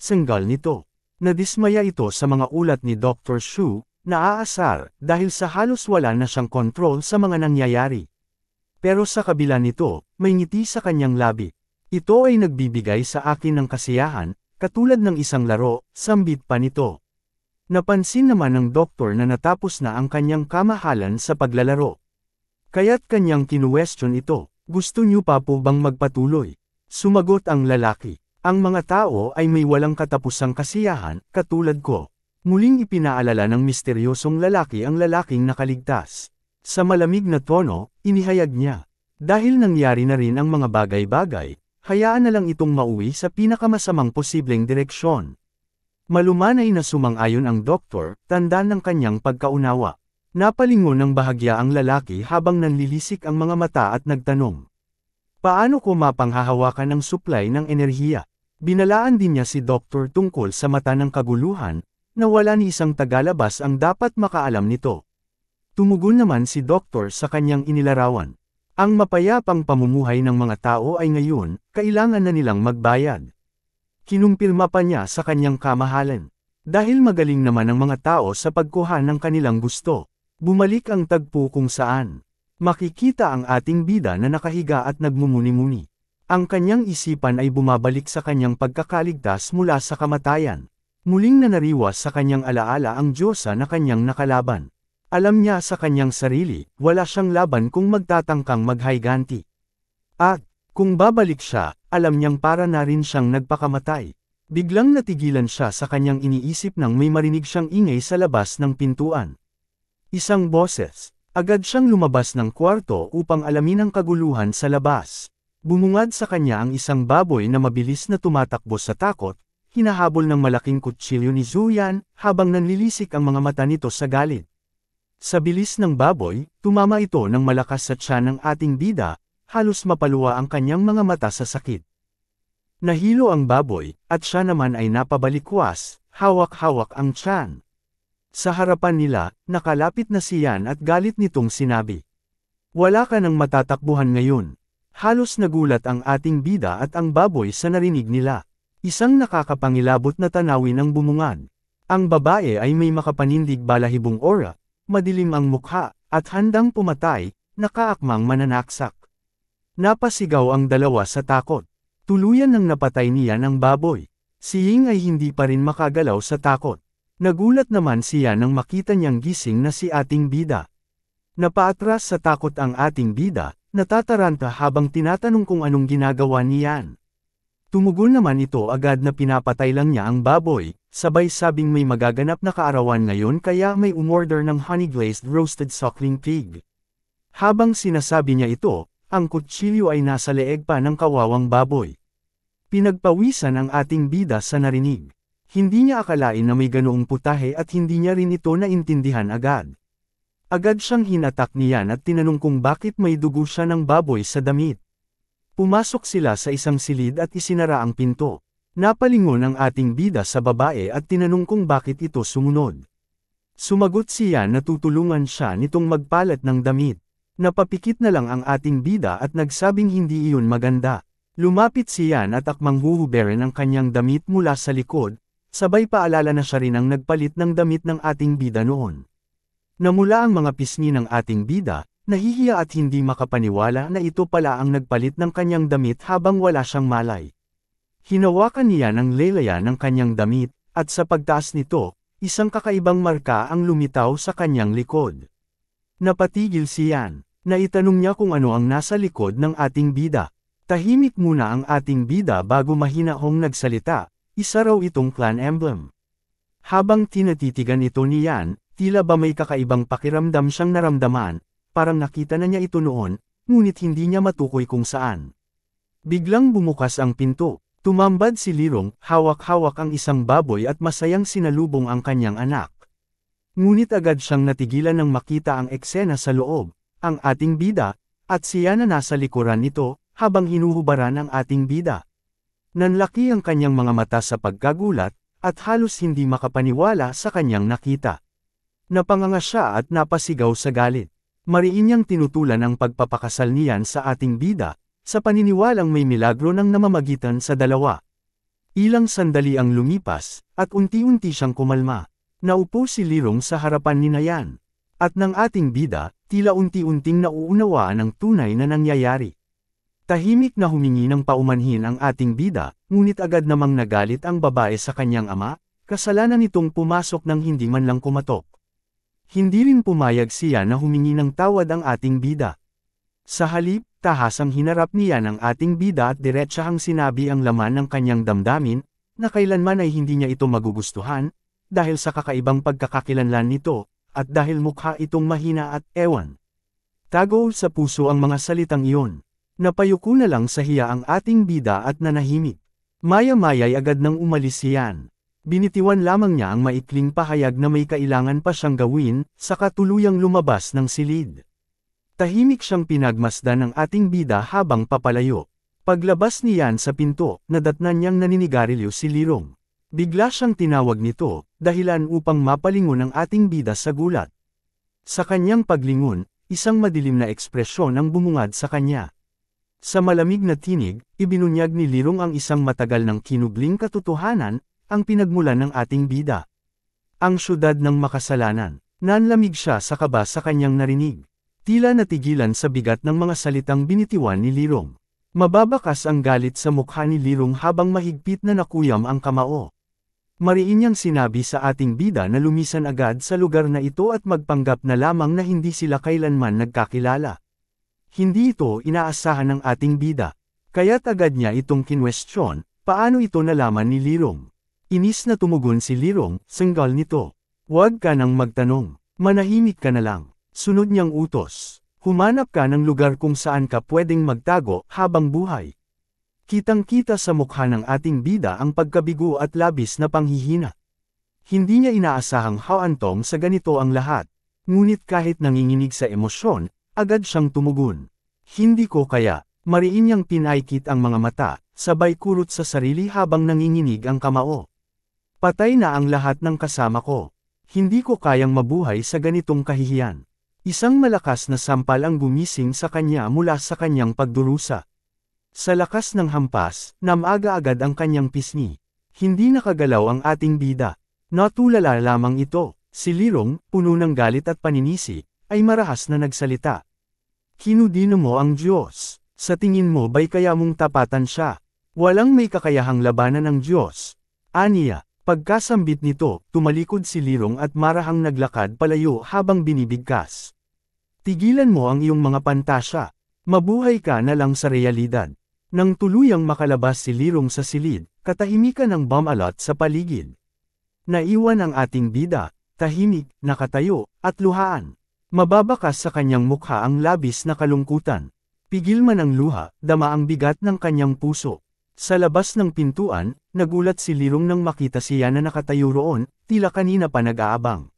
Speaker 1: sanggal nito. Nadismaya ito sa mga ulat ni Dr. Shu, naaasar, dahil sa halos wala na siyang kontrol sa mga nangyayari. Pero sa kabila nito, may ngiti sa kanyang labi. Ito ay nagbibigay sa akin ng kasiyahan, katulad ng isang laro, sambit pa nito. Napansin naman ng doktor na natapos na ang kanyang kamahalan sa paglalaro. Kaya't kanyang kinuwestiyon ito. Gusto niyo pa po bang magpatuloy? Sumagot ang lalaki. Ang mga tao ay may walang katapusang kasiyahan, katulad ko. Muling ipinaalala ng misteryosong lalaki ang lalaking nakaligtas. Sa malamig na tono, inihayag niya. Dahil nangyari na rin ang mga bagay-bagay, hayaan na lang itong mauwi sa pinakamasamang posibleng direksyon. Malumanay na sumang-ayon ang doktor, tanda ng kanyang pagkaunawa. Napalingon ng bahagya ang lalaki habang nanlilisik ang mga mata at nagtanong. Paano ko mapanghahawakan ang supply ng enerhiya? Binalaan din niya si doktor tungkol sa mata ng kaguluhan, na wala ni isang tagalabas ang dapat makaalam nito. Tumugon naman si doktor sa kanyang inilarawan. Ang mapayapang pamumuhay ng mga tao ay ngayon, kailangan na nilang magbayad. Kinumpirma pa niya sa kanyang kamahalan. Dahil magaling naman ang mga tao sa pagkuha ng kanilang gusto, bumalik ang tagpo kung saan. Makikita ang ating bida na nakahiga at nagmumuni-muni. Ang kanyang isipan ay bumabalik sa kanyang pagkakaligtas mula sa kamatayan. Muling nanariwas sa kanyang alaala ang Diyosa na kanyang nakalaban. Alam niya sa kanyang sarili, wala siyang laban kung magtatangkang maghayganti. At, kung babalik siya, alam niyang para na rin siyang nagpakamatay. Biglang natigilan siya sa kanyang iniisip nang may marinig siyang ingay sa labas ng pintuan. Isang boses. Agad siyang lumabas ng kwarto upang alamin ang kaguluhan sa labas. Bumungad sa kanya ang isang baboy na mabilis na tumatakbo sa takot, hinahabol ng malaking kutsilyo ni Zuyan, habang nanlilisik ang mga mata nito sa galit. Sa bilis ng baboy, tumama ito ng malakas sa tiyan ng ating bida, halos mapaluwa ang kanyang mga mata sa sakit. Nahilo ang baboy, at siya naman ay napabalikwas, hawak-hawak ang tiyan. Sa harapan nila, nakalapit na si Yan at galit nitong sinabi. Wala ka nang matatakbuhan ngayon. Halos nagulat ang ating bida at ang baboy sa narinig nila. Isang nakakapangilabot na tanawin ang bumungad. Ang babae ay may makapanindig balahibong aura, madilim ang mukha, at handang pumatay, nakaakmang mananaksak. Napasigaw ang dalawa sa takot. Tuluyan nang napatay niya ang baboy. Si Ying ay hindi pa rin makagalaw sa takot. Nagulat naman siya nang makita niyang gising na si ating bida. Napaatras sa takot ang ating bida, natataranta habang tinatanong kung anong ginagawa niyan. Tumugon naman ito agad na pinapatay lang niya ang baboy, sabay sabing may magaganap na kaarawan ngayon kaya may umorder ng honey-glazed roasted suckling pig. Habang sinasabi niya ito, ang kutsilyo ay nasa leeg pa ng kawawang baboy. Pinagpawisan ang ating bida sa narinig. Hindi niya akalain na may ganoong putahe at hindi niya rin ito naintindihan agad. Agad siyang hinatak niyan at tinanong kung bakit may dugo siya ng baboy sa damit. Pumasok sila sa isang silid at isinara ang pinto. Napalingon ang ating bida sa babae at tinanong kung bakit ito sumunod. Sumagot siya na tutulungan siya nitong magpalat ng damit. Napapikit na lang ang ating bida at nagsabing hindi iyon maganda. Lumapit siya at akmang huhuberin ang kanyang damit mula sa likod, sabay paalala na siya rin ang nagpalit ng damit ng ating bida noon. Namula ang mga pisngi ng ating bida, nahihiya at hindi makapaniwala na ito pala ang nagpalit ng kanyang damit habang wala siyang malay. Hinawakan niya ng leylaya ng kanyang damit, at sa pagtaas nito, isang kakaibang marka ang lumitaw sa kanyang likod. Napatigil si Yan. Naitanong niya kung ano ang nasa likod ng ating bida. Tahimik muna ang ating bida bago mahinahong nagsalita, isa raw itong clan emblem. Habang tinatitigan ito ni Yan, tila ba may kakaibang pakiramdam siyang naramdaman, parang nakita na niya ito noon, ngunit hindi niya matukoy kung saan. Biglang bumukas ang pinto, tumambad si Lirong, hawak-hawak ang isang baboy at masayang sinalubong ang kanyang anak. Ngunit agad siyang natigilan nang makita ang eksena sa loob. Ang ating bida, at siya na nasa likuran nito, habang hinuhubaran ang ating bida. Nanlaki ang kanyang mga mata sa pagkagulat, at halos hindi makapaniwala sa kanyang nakita. Napanganga siya at napasigaw sa galit. Mariin niyang tinutulan ang pagpapakasal niyan sa ating bida, sa paniniwalang may milagro ng namamagitan sa dalawa. Ilang sandali ang lumipas, at unti-unti siyang kumalma. Naupo si Lirong sa harapan ni Nayan. At ng ating bida, tila unti-unting nauunawaan ang tunay na nangyayari. Tahimik na humingi ng paumanhin ang ating bida, ngunit agad namang nagalit ang babae sa kanyang ama, kasalanan nitong pumasok ng hindi man lang kumatok. Hindi rin pumayag siya na humingi ng tawad ang ating bida. Sa halip, tahasang hinarap niya ng ating bida at diretsahang sinabi ang laman ng kanyang damdamin, na kailanman ay hindi niya ito magugustuhan, dahil sa kakaibang pagkakakilanlan nito, at dahil mukha itong mahina at ewan. Tago sa puso ang mga salitang iyon. Napayuko na lang sa hiya ang ating bida at nanahimik. Maya-maya'y agad nang umalis siyan. Binitiwan lamang niya ang maikling pahayag na may kailangan pa siyang gawin, saka tuluyang lumabas ng silid. Tahimik siyang pinagmasdan ng ating bida habang papalayo. Paglabas niyan sa pinto, nadatnan niyang naninigarilyo si Lirong. Bigla siyang tinawag nito, dahilan upang mapalingon ang ating bida sa gulat. Sa kanyang paglingon, isang madilim na ekspresyon ang bumungad sa kanya. Sa malamig na tinig, ibinunyag ni Lirong ang isang matagal ng kinubling katotohanan, ang pinagmulan ng ating bida. Ang syudad ng makasalanan. Nanlamig siya sa kaba sa kanyang narinig. Tila natigilan sa bigat ng mga salitang binitiwan ni Lirong. Mababakas ang galit sa mukha ni Lirong habang mahigpit na nakuyam ang kamao. Mariin niyang sinabi sa ating bida na lumisan agad sa lugar na ito at magpanggap na lamang na hindi sila kailanman nagkakilala. Hindi ito inaasahan ng ating bida. Kaya't agad niya itong kinwestiyon, paano ito nalaman ni Lirong. Inis na tumugon si Lirong, sanggal nito. Huwag ka nang magtanong, manahimik ka na lang. Sunod niyang utos, humanap ka ng lugar kung saan ka pwedeng magtago habang buhay. Kitang-kita sa mukha ng ating bida ang pagkabigo at labis na panghihina. Hindi niya inaasahang hawantong sa ganito ang lahat. Ngunit kahit nanginginig sa emosyon, agad siyang tumugon. Hindi ko kaya, mariin niyang pinaikit ang mga mata, sabay kurot sa sarili habang nanginginig ang kamao. Patay na ang lahat ng kasama ko. Hindi ko kayang mabuhay sa ganitong kahihiyan. Isang malakas na sampal ang gumising sa kanya mula sa kanyang pagdurusa. Sa lakas ng hampas, namaga agad ang kanyang pisngi. Hindi nakagalaw ang ating bida. Natulala lamang ito. Si Lirong, puno ng galit at paninisi, ay marahas na nagsalita. Hinudino mo ang Diyos. Sa tingin mo ba'y kaya mong tapatan siya? Walang may kakayahang labanan ng Diyos. Aniya, pagkasambit nito, tumalikod si Lirong at marahang naglakad palayo habang binibigkas. Tigilan mo ang iyong mga pantasya. Mabuhay ka na lang sa realidad. Nang tuluyang makalabas si Lirong sa silid, katahimikan ng bumalot sa paligid. Naiwan ang ating bida, tahimik, nakatayo, at luhaan. Mababakas sa kanyang mukha ang labis na kalungkutan. Pigil man ang luha, dama ang bigat ng kanyang puso. Sa labas ng pintuan, nagulat si Lirong nang makita siya na nakatayo roon, tila kanina pa nag-aabang.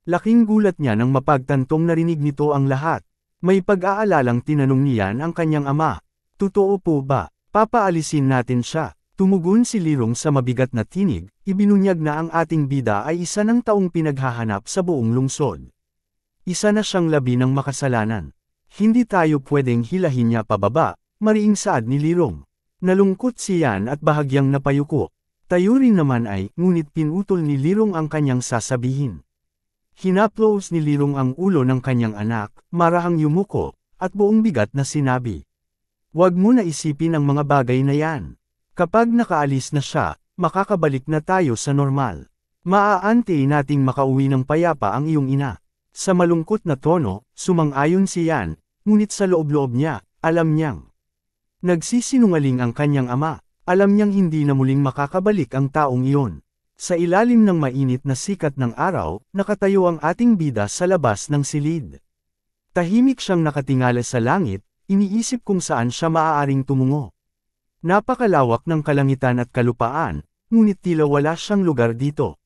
Speaker 1: Laking gulat niya nang mapagtantong narinig nito ang lahat. May pag-aalalang tinanong niyan ang kanyang ama. Totoo po ba? Papaalisin natin siya. Tumugon si Lirong sa mabigat na tinig, ibinunyag na ang ating bida ay isa ng taong pinaghahanap sa buong lungsod. Isa na siyang labi ng makasalanan. Hindi tayo pwedeng hilahin niya pababa, mariing saad ni Lirong. Nalungkot siyan at bahagyang napayuko. Tayo rin naman ay, ngunit pinutol ni Lirong ang kanyang sasabihin. Hinaplos ni Lirong ang ulo ng kanyang anak, marahang yumuko, at buong bigat na sinabi. Huwag mo na isipin ang mga bagay na yan. Kapag nakaalis na siya, makakabalik na tayo sa normal. Maaantay nating makauwi ng payapa ang iyong ina. Sa malungkot na tono, sumang-ayon si Yan, ngunit sa loob-loob niya, alam niyang. Nagsisinungaling ang kanyang ama, alam niyang hindi na muling makakabalik ang taong iyon. Sa ilalim ng mainit na sikat ng araw, nakatayo ang ating bida sa labas ng silid. Tahimik siyang nakatingala sa langit, iniisip kung saan siya maaaring tumungo. Napakalawak ng kalangitan at kalupaan, ngunit tila wala siyang lugar dito.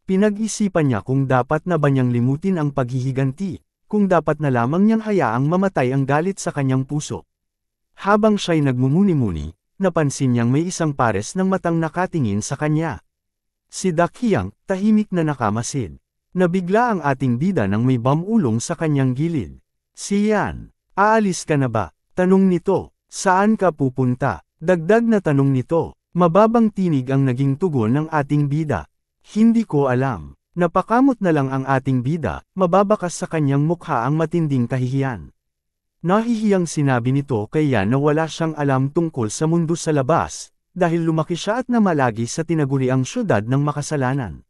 Speaker 1: Pinag-isipan niya kung dapat na ba niyang limutin ang paghihiganti, kung dapat na lamang niyang hayaang mamatay ang galit sa kanyang puso. Habang siya'y nagmumuni-muni, napansin niyang may isang pares ng matang nakatingin sa kanya. Si Dakyang, tahimik na nakamasid. Nabigla ang ating bida nang may bamulong sa kanyang gilid. Si Yan. Aalis ka na ba? Tanong nito. Saan ka pupunta? Dagdag na tanong nito. Mababang tinig ang naging tugon ng ating bida. Hindi ko alam. Napakamot na lang ang ating bida, mababakas sa kanyang mukha ang matinding kahihiyan. Nahihiyang sinabi nito kay Yan na wala siyang alam tungkol sa mundo sa labas, dahil lumaki siya at namalagi sa tinaguriang syudad ng makasalanan.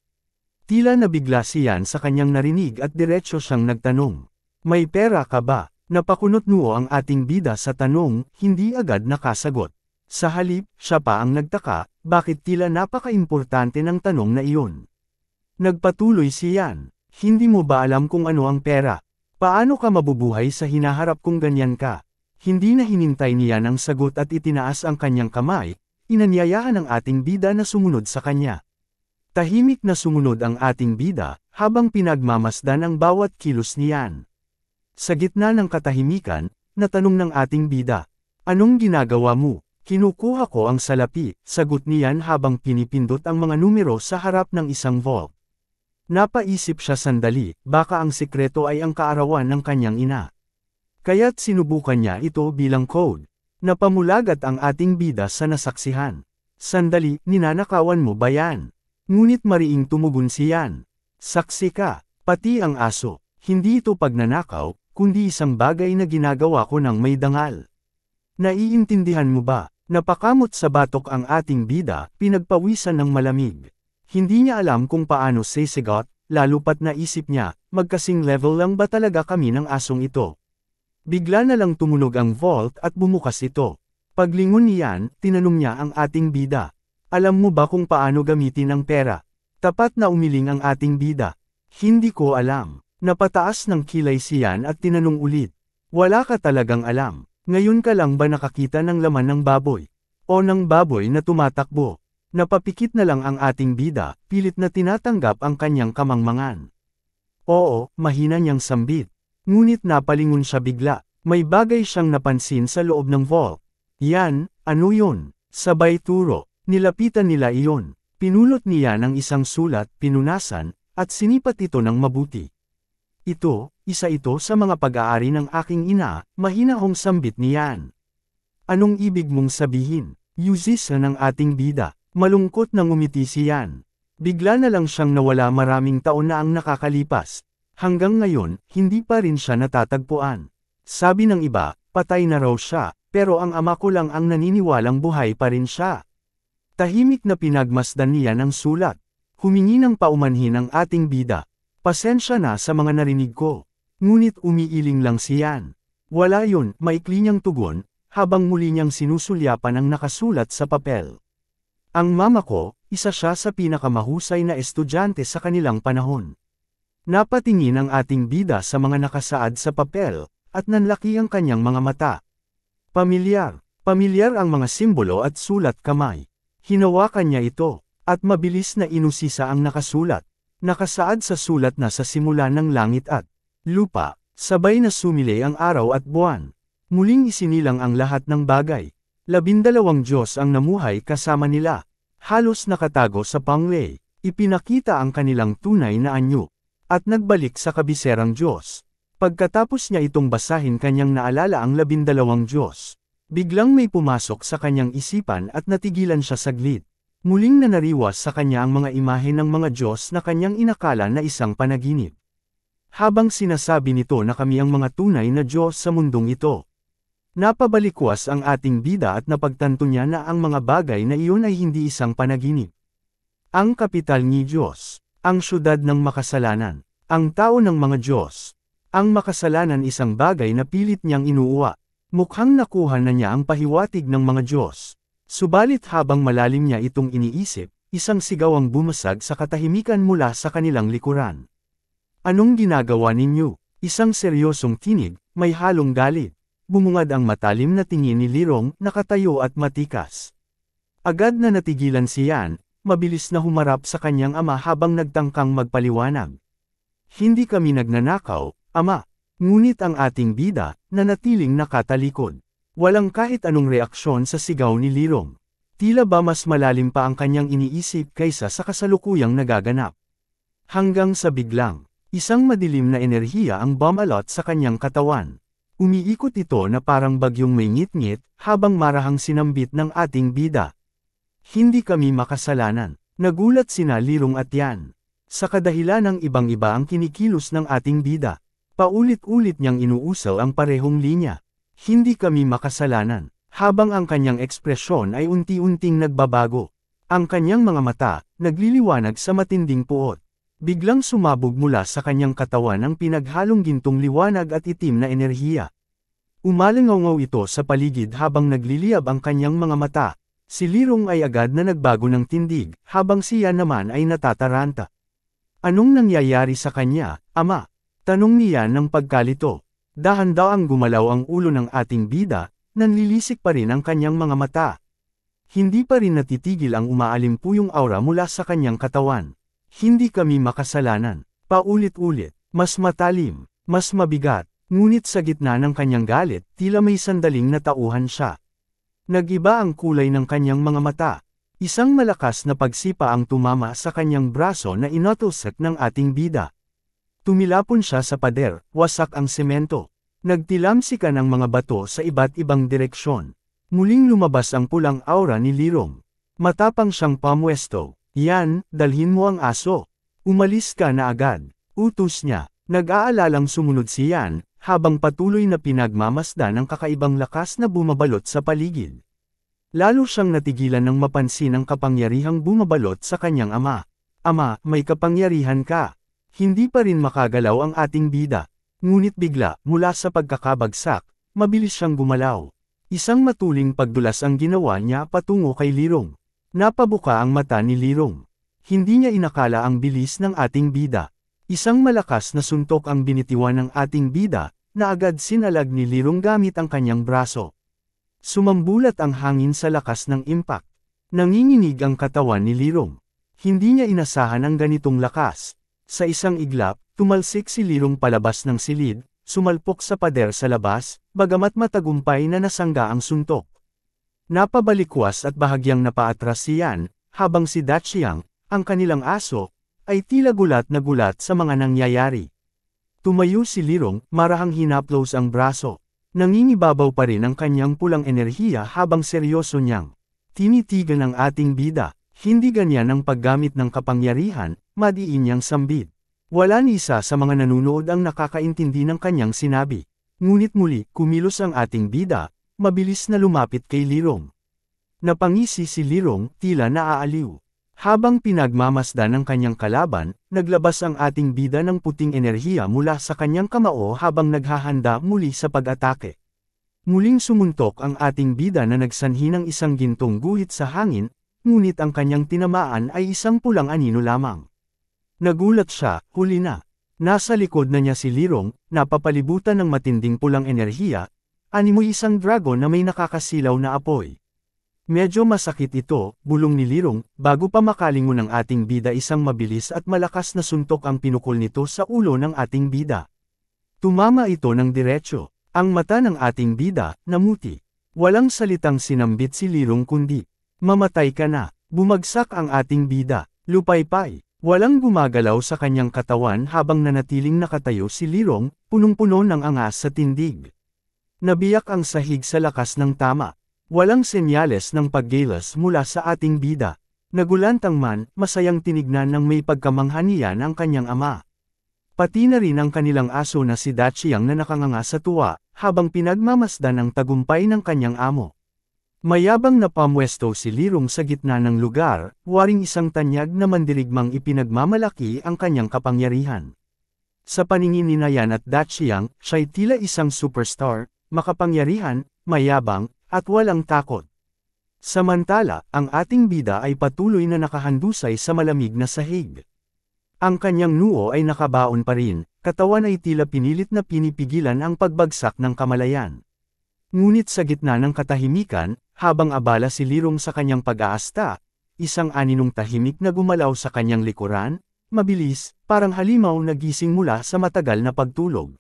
Speaker 1: Tila nabigla si Yan sa kanyang narinig at diretso siyang nagtanong. May pera ka ba? Napakunot noo ang ating bida sa tanong, hindi agad nakasagot. Sa halip, siya pa ang nagtaka, bakit tila napaka-importante ng tanong na iyon. Nagpatuloy si Yan. Hindi mo ba alam kung ano ang pera? Paano ka mabubuhay sa hinaharap kung ganyan ka? Hindi na hinintay niya ang sagot at itinaas ang kanyang kamay, inanyayahan ang ating bida na sumunod sa kanya. Tahimik na sumunod ang ating bida, habang pinagmamasdan ang bawat kilos niyan. Sa gitna ng katahimikan, natanong ng ating bida, "Anong ginagawa mo?" "Kinukuha ko ang salapi," sagot niyan habang pinipindot ang mga numero sa harap ng isang vault. Napaisip siya sandali, baka ang sikreto ay ang kaarawan ng kanyang ina. Kaya't sinubukan niya ito bilang code. Napamulagat ang ating bida sa nasaksihan. "Sandali, ninanakawan mo ba yan?" Ngunit mariing tumugon siyan. "Saksi ka, pati ang aso. Hindi ito pagnanakaw, kundi isang bagay na ginagawa ko ng may dangal." Naiintindihan mo ba? Napakamot sa batok ang ating bida, pinagpawisan ng malamig. Hindi niya alam kung paano sisigot, lalo pat naisip niya, magkasing level lang ba talaga kami ng asong ito? Bigla na lang tumunog ang vault at bumukas ito. Paglingon niyan, tinanong niya ang ating bida. "Alam mo ba kung paano gamitin ang pera?" Tapat na umiling ang ating bida. "Hindi ko alam." Napataas ng kilay siyan at tinanong ulit. "Wala ka talagang alam. Ngayon ka lang ba nakakita ng laman ng baboy? O ng baboy na tumatakbo?" Napapikit na lang ang ating bida, pilit na tinatanggap ang kanyang kamangmangan. "Oo," mahina niyang sambit. Ngunit napalingon siya bigla, may bagay siyang napansin sa loob ng vault. "Yan, ano yun?" Sabay turo, nilapitan nila iyon. Pinulot niya ng isang sulat, pinunasan, at sinipat ito ng mabuti. Isa ito sa mga pag-aari ng aking ina," mahinahong sambit niyan. "Anong ibig mong sabihin?" Yuzisa ng ating bida, malungkot na ngumiti siyan. Bigla na lang siyang nawala, maraming taon na ang nakakalipas. Hanggang ngayon, hindi pa rin siya natatagpuan. Sabi ng iba, patay na raw siya, pero ang ama ko lang ang naniniwalang buhay pa rin siya. Tahimik na pinagmasdan niya ng sulat. Humingi ng paumanhin ang ating bida. "Pasensya na sa mga narinig ko." Ngunit umiiling lang siyan. "Wala yun," maikli niyang tugon, habang muli niyang sinusulyapan ang nakasulat sa papel. "Ang mama ko, isa siya sa pinakamahusay na estudyante sa kanilang panahon." Napatingin ang ating bida sa mga nakasaad sa papel, at nanlaki ang kanyang mga mata. Pamilyar ang mga simbolo at sulat kamay. Hinawakan niya ito, at mabilis na inusisa ang nakasulat. Nakasaad sa sulat na sa simula ng langit at lupa, sabay na sumilay ang araw at buwan. Muling isinilang ang lahat ng bagay. 12 Diyos ang namuhay kasama nila. Halos nakatago sa panglay, ipinakita ang kanilang tunay na anyo. At nagbalik sa kabiserang Diyos. Pagkatapos niya itong basahin, kanyang naalala ang 12 Diyos. Biglang may pumasok sa kanyang isipan at natigilan siya saglit. Muling nanariwas sa kanya ang mga imahe ng mga Diyos na kanyang inakala na isang panaginip. Habang sinasabi nito na kami ang mga tunay na Diyos sa mundong ito. Napabalikwas ang ating bida at napagtanto niya na ang mga bagay na iyon ay hindi isang panaginip. Ang kapital ni Diyos. Ang syudad ng makasalanan. Ang tao ng mga Diyos. Ang makasalanan, isang bagay na pilit niyang inuuwa. Mukhang nakuha na niya ang pahiwatig ng mga Diyos. Subalit habang malalim niya itong iniisip, isang sigaw ang bumasag sa katahimikan mula sa kanilang likuran. "Anong ginagawa ninyo?" Isang seryosong tinig, may halong galit. Bumungad ang matalim na tingin ni Lirong, nakatayo at matikas. Agad na natigilan siyan. Mabilis na humarap sa kanyang ama habang nagtangkang magpaliwanag. "Hindi kami nagnanakaw, ama." Ngunit ang ating bida, nanatiling nakatalikod. Walang kahit anong reaksyon sa sigaw ni Lirong. Tila ba mas malalim pa ang kanyang iniisip kaysa sa kasalukuyang nagaganap. Hanggang sa biglang, isang madilim na enerhiya ang bumalot sa kanyang katawan. Umiikot ito na parang bagyong may ngit-ngit, habang marahang sinambit ng ating bida. "Hindi kami makasalanan." Nagulat sina Lirong at Yan. Sa kadahilan ng ibang-iba ang kinikilos ng ating bida. Paulit-ulit niyang inuusaw ang parehong linya. "Hindi kami makasalanan." Habang ang kanyang ekspresyon ay unti-unting nagbabago. Ang kanyang mga mata, nagliliwanag sa matinding puot. Biglang sumabog mula sa kanyang katawan ang pinaghalong gintong liwanag at itim na enerhiya. Umalingaw ito sa paligid habang nagliliyab ang kanyang mga mata. Si Lirong ay agad na nagbago ng tindig, habang siya naman ay natataranta. "Anong nangyayari sa kanya, ama?" Tanong niya ng pagkalito. Dahan-daang gumalaw ang ulo ng ating bida, nanlilisik pa rin ang kanyang mga mata. Hindi pa rin natitigil ang umaalimpuyong aura mula sa kanyang katawan. Hindi kami makasalanan. Paulit-ulit, mas matalim, mas mabigat, ngunit sa gitna ng kanyang galit, tila may sandaling natauhan siya. Nag-iba ang kulay ng kanyang mga mata. Isang malakas na pagsipa ang tumama sa kanyang braso na inutulsak ng ating bida. Tumilapon siya sa pader, wasak ang semento. Nagtilamsikan ang mga bato sa iba't ibang direksyon. Muling lumabas ang pulang aura ni Lirong. Matapang siyang pamwesto. Yan, dalhin mo ang aso. Umalis ka na agad. Utos niya. Nag-aalalang sumunod si Yan, habang patuloy na pinagmamasdan ng kakaibang lakas na bumabalot sa paligid. Lalo siyang natigilan nang mapansin ang kapangyarihang bumabalot sa kanyang ama. Ama, may kapangyarihan ka. Hindi pa rin makagalaw ang ating bida. Ngunit bigla, mula sa pagkakabagsak, mabilis siyang gumalaw. Isang matuling pagdulas ang ginawa niya patungo kay Lirong. Napabuka ang mata ni Lirong. Hindi niya inakala ang bilis ng ating bida. Isang malakas na suntok ang binitiwan ng ating bida, na agad sinalag ni Lirong gamit ang kanyang braso. Sumambulat ang hangin sa lakas ng impact. Nanginginig ang katawan ni Lirong. Hindi niya inasahan ang ganitong lakas. Sa isang iglap, tumalsik si Lirong palabas ng silid, sumalpok sa pader sa labas, bagamat matagumpay na nasangga ang suntok. Napabalikwas at bahagyang napaatras si Yan, habang si Dachiang, ang kanilang aso, ay tila gulat na gulat sa mga nangyayari. Tumayo si Lirong, marahang hinaplos ang braso. Nangingibabaw pa rin ang kanyang pulang enerhiya habang seryoso niyang tinitigan ang ating bida. Hindi ganyan ang paggamit ng kapangyarihan, madiin niyang sambit. Wala ni isa sa mga nanunood ang nakakaintindi ng kanyang sinabi. Ngunit muli, kumilos ang ating bida, mabilis na lumapit kay Lirong. Napangisi si Lirong, tila naaaliw. Habang pinagmamasdan ng kanyang kalaban, naglabas ang ating bida ng puting enerhiya mula sa kanyang kamao habang naghahanda muli sa pag-atake. Muling sumuntok ang ating bida na nagsanhi ng isang gintong guhit sa hangin, ngunit ang kanyang tinamaan ay isang pulang anino lamang. Nagulat siya, huli na. Nasa likod na niya si Lirong, napapalibutan ng matinding pulang enerhiya, animoy isang dragon na may nakakasilaw na apoy. Medyo masakit ito, bulong ni Lirong, bago pa makalingon ng ating bida isang mabilis at malakas na suntok ang pinukol nito sa ulo ng ating bida. Tumama ito ng diretsyo. Ang mata ng ating bida, namuti. Walang salitang sinambit si Lirong kundi, mamatay ka na. Bumagsak ang ating bida. Lupaypay. Walang gumagalaw sa kanyang katawan habang nanatiling nakatayo si Lirong, punong-puno ng angas sa tindig. Nabiyak ang sahig sa lakas ng tama. Walang senyales ng paggilas mula sa ating bida. Nagulantang man, masayang tinignan ng may pagkamanghanian ang kanyang ama. Pati na rin ang kanilang aso na si Dachiang na nakanganga sa tuwa, habang pinagmamasdan ang tagumpay ng kanyang amo. Mayabang na pamwesto si Lirong sa gitna ng lugar, waring isang tanyag na mandirigmang ipinagmamalaki ang kanyang kapangyarihan. Sa paningin ni Yan at Dachiang, siya'y tila isang superstar, makapangyarihan, mayabang, at walang takot. Samantala, ang ating bida ay patuloy na nakahandusay sa malamig na sahig. Ang kanyang noo ay nakabaon pa rin, katawan ay tila pinilit na pinipigilan ang pagbagsak ng kamalayan. Ngunit sa gitna ng katahimikan, habang abala si Lirong sa kanyang pag-aasta, isang aninong tahimik na gumalaw sa kanyang likuran, mabilis, parang halimaw na gising mula sa matagal na pagtulog.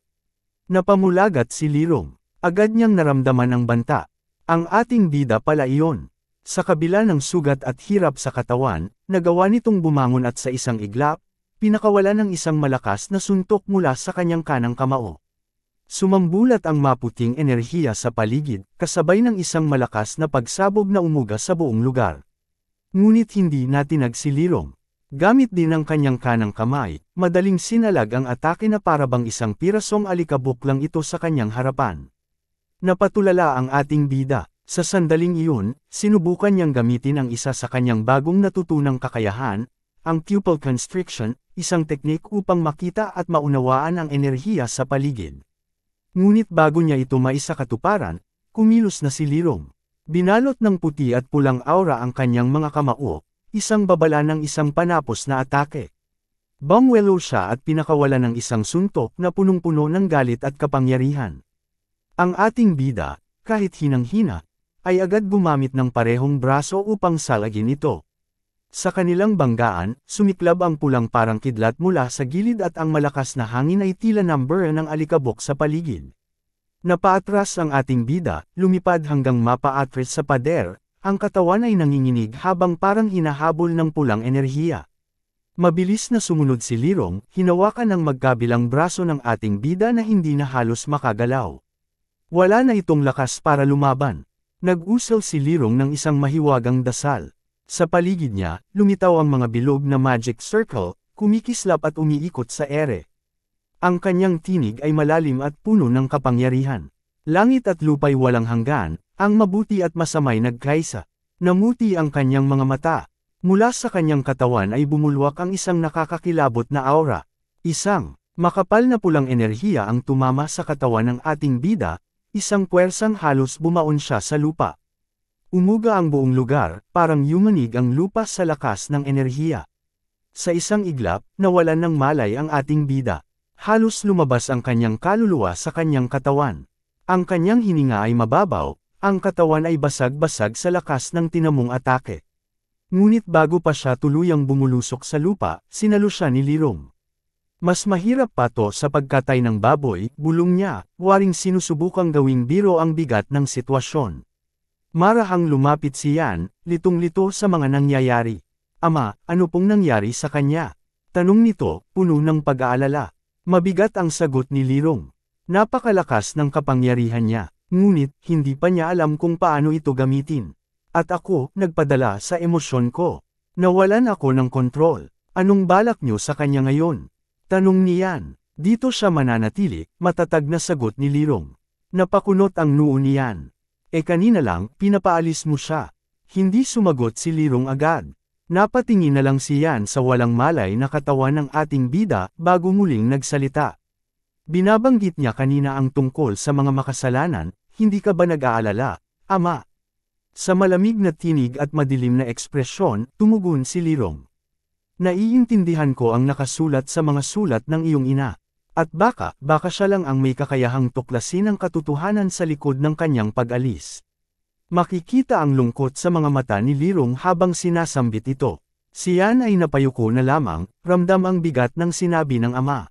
Speaker 1: Napamulagat si Lirong. Agad niyang naramdaman ang banta. Ang ating bida pala iyon. Sa kabila ng sugat at hirap sa katawan, nagawa nitong bumangon at sa isang iglap, pinakawala ng isang malakas na suntok mula sa kanyang kanang kamao. Sumambulat ang maputing enerhiya sa paligid, kasabay ng isang malakas na pagsabog na umuga sa buong lugar. Ngunit hindi natinag si Lirong. Gamit din ang kanyang kanang kamay, madaling sinalag ang atake na parabang isang pirasong alikabok lang ito sa kanyang harapan. Napatulala ang ating bida. Sa sandaling iyon, sinubukan niyang gamitin ang isa sa kanyang bagong natutunang kakayahan, ang pupil constriction, isang teknik upang makita at maunawaan ang enerhiya sa paligid. Ngunit bago niya ito maisakatuparan, kumilos na si Lirong. Binalot ng puti at pulang aura ang kanyang mga kamao, isang babala ng isang panapos na atake. Bumwelo siya at pinakawala ng isang suntok na punong-puno ng galit at kapangyarihan. Ang ating bida, kahit hinang-hina, ay agad gumamit ng parehong braso upang salagin ito. Sa kanilang banggaan, sumiklab ang pulang parang kidlat mula sa gilid at ang malakas na hangin ay tila number ng alikabok sa paligid. Napaatras ang ating bida, lumipad hanggang mapaatras sa pader, ang katawan ay nanginginig habang parang hinahabol ng pulang enerhiya. Mabilis na sumunod si Lirong, hinawakan ng magkabilang braso ng ating bida na hindi na halos makagalaw. Wala na itong lakas para lumaban. Nag-usal si Lirong ng isang mahiwagang dasal. Sa paligid niya, lumitaw ang mga bilog na magic circle, kumikislap at umiikot sa ere. Ang kanyang tinig ay malalim at puno ng kapangyarihan. Langit at lupa'y walang hanggan, ang mabuti at masamay nagkaisa. Namuti ang kanyang mga mata. Mula sa kanyang katawan ay bumulwak ang isang nakakakilabot na aura. Isang makapal na pulang enerhiya ang tumama sa katawan ng ating bida, isang puwersang halos bumaon siya sa lupa. Umuga ang buong lugar, parang yumanig ang lupa sa lakas ng enerhiya. Sa isang iglap, nawalan ng malay ang ating bida. Halos lumabas ang kanyang kaluluwa sa kanyang katawan. Ang kanyang hininga ay mababaw, ang katawan ay basag-basag sa lakas ng tinamong atake. Ngunit bago pa siya tuluyang bumulusok sa lupa, sinalo siya ni Lirong. Mas mahirap pa to sa pagkatay ng baboy, bulong niya, waring sinusubukang gawing biro ang bigat ng sitwasyon. Marahang lumapit si Yan, litong-lito sa mga nangyayari. Ama, ano pong nangyari sa kanya? Tanong nito, puno ng pag-aalala. Mabigat ang sagot ni Lirong. Napakalakas ng kapangyarihan niya, ngunit hindi pa niya alam kung paano ito gamitin. At ako, nagpadala sa emosyon ko. Nawalan ako ng kontrol. Anong balak niyo sa kanya ngayon? Tanong ni Yan. Dito siya mananatili, matatag na sagot ni Lirong. Napakunot ang noo ni Yan. Kanina lang, pinapaalis mo siya. Hindi sumagot si Lirong agad. Napatingin na lang si Yan sa walang malay na katawan ng ating bida, bago muling nagsalita. Binabanggit niya kanina ang tungkol sa mga makasalanan, hindi ka ba nag-aalala, Ama? Sa malamig na tinig at madilim na ekspresyon, tumugon si Lirong. Naiintindihan ko ang nakasulat sa mga sulat ng iyong ina. At baka siya lang ang may kakayahang tuklasin ang katotohanan sa likod ng kanyang pag-alis. Makikita ang lungkot sa mga mata ni Lirong habang sinasambit ito. Si Yan ay napayuko na lamang, ramdam ang bigat ng sinabi ng ama.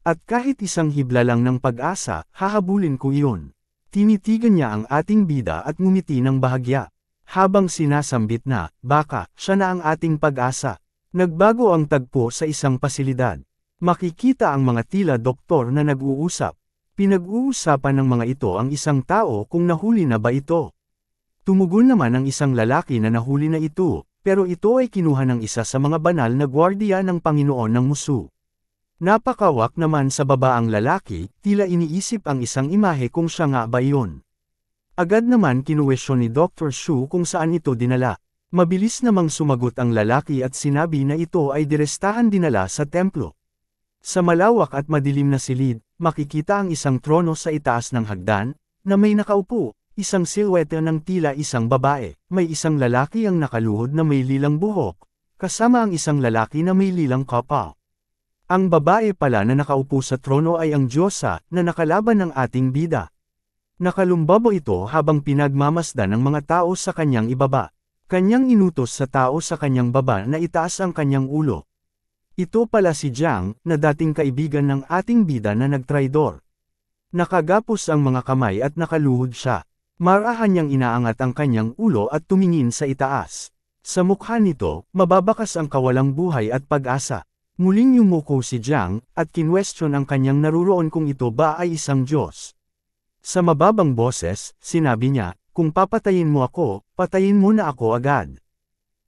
Speaker 1: At kahit isang hibla lang ng pag-asa, hahabulin ko iyon. Tinitigan niya ang ating bida at ngumiti ng bahagya. Habang sinasambit na, baka, siya na ang ating pag-asa. Nagbago ang tagpo sa isang pasilidad. Makikita ang mga tila doktor na nag-uusap. Pinag-uusapan ng mga ito ang isang tao kung nahuli na ba ito. Tumugon naman ang isang lalaki na nahuli na ito, pero ito ay kinuha ng isa sa mga banal na gwardiya ng Panginoon ng Musu. Napakawak naman sa baba ang lalaki, tila iniisip ang isang imahe kung siya nga ba iyon. Agad naman kinuwestiyon ni Dr. Shu kung saan ito dinala. Mabilis namang sumagot ang lalaki at sinabi na ito ay direstahan dinala sa templo. Sa malawak at madilim na silid, makikita ang isang trono sa itaas ng hagdan, na may nakaupo, isang silhouette ng tila isang babae, may isang lalaki ang nakaluhod na may lilang buhok, kasama ang isang lalaki na may lilang kapa. Ang babae pala na nakaupo sa trono ay ang Diyosa, na nakalaban ng ating bida. Nakalumbabo ito habang pinagmamasdan ng mga tao sa kanyang ibaba. Kanyang inutos sa tao sa kanyang baba na itaas ang kanyang ulo. Ito pala si Jiang, na dating kaibigan ng ating bida na nagtraidor. Nakagapos ang mga kamay at nakaluhod siya. Marahan niyang inaangat ang kanyang ulo at tumingin sa itaas. Sa mukha nito, mababakas ang kawalang buhay at pag-asa. Muling yumuko si Jiang, at kinwestiyon ang kanyang naruroon kung ito ba ay isang Diyos. Sa mababang boses, sinabi niya, kung papatayin mo ako, patayin mo na ako agad.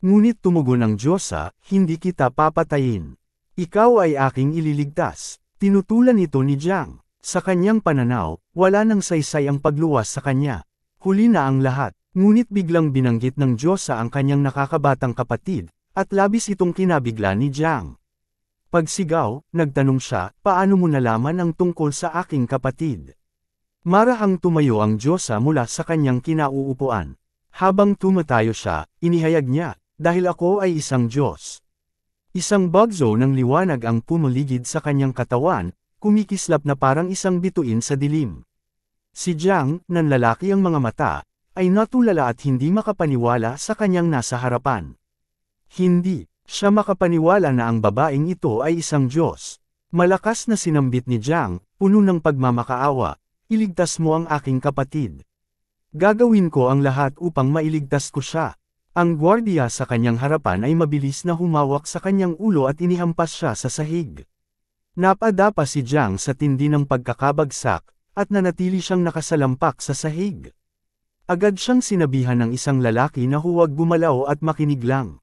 Speaker 1: Ngunit tumugon ang Diyosa, hindi kita papatayin. Ikaw ay aking ililigtas. Tinutulan ito ni Jiang. Sa kanyang pananaw, wala nang saysay ang pagluwas sa kanya. Huli na ang lahat, ngunit biglang binanggit ng Diyosa ang kanyang nakakabatang kapatid, at labis itong kinabigla ni Jiang. Pagsigaw, nagtanong siya, paano mo nalaman ang tungkol sa aking kapatid? Marahang tumayo ang Diyosa mula sa kanyang kinauupuan. Habang tumatayo siya, inihayag niya, dahil ako ay isang Diyos. Isang bagzo ng liwanag ang pumuligid sa kanyang katawan, kumikislap na parang isang bituin sa dilim. Si Jiang, nanlalaki ang mga mata, ay natulala at hindi makapaniwala sa kanyang nasa harapan. Hindi siya makapaniwala na ang babaeng ito ay isang Diyos. Malakas na sinambit ni Jiang, puno ng pagmamakaawa, "Iligtas mo ang aking kapatid. Gagawin ko ang lahat upang mailigtas ko siya." Ang gwardiya sa kanyang harapan ay mabilis na humawak sa kanyang ulo at inihampas siya sa sahig. Napadapa si Jiang sa tindi ng pagkakabagsak, at nanatili siyang nakasalampak sa sahig. Agad siyang sinabihan ng isang lalaki na huwag gumalaw at makinig lang.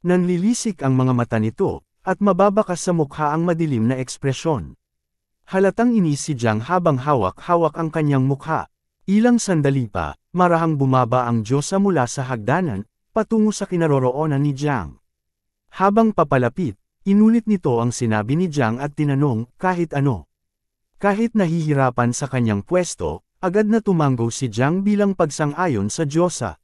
Speaker 1: Nanlilisik ang mga mata nito, at mababakas sa mukha ang madilim na ekspresyon. Halatang inis si Jiang habang hawak-hawak ang kanyang mukha. Ilang sandali pa, marahang bumaba ang Diyosa mula sa hagdanan, patungo sa kinaroroonan ni Jiang. Habang papalapit, inulit nito ang sinabi ni Jiang at tinanong, kahit ano. Kahit nahihirapan sa kanyang pwesto, agad na tumanggo si Jiang bilang pagsang-ayon sa Diyosa.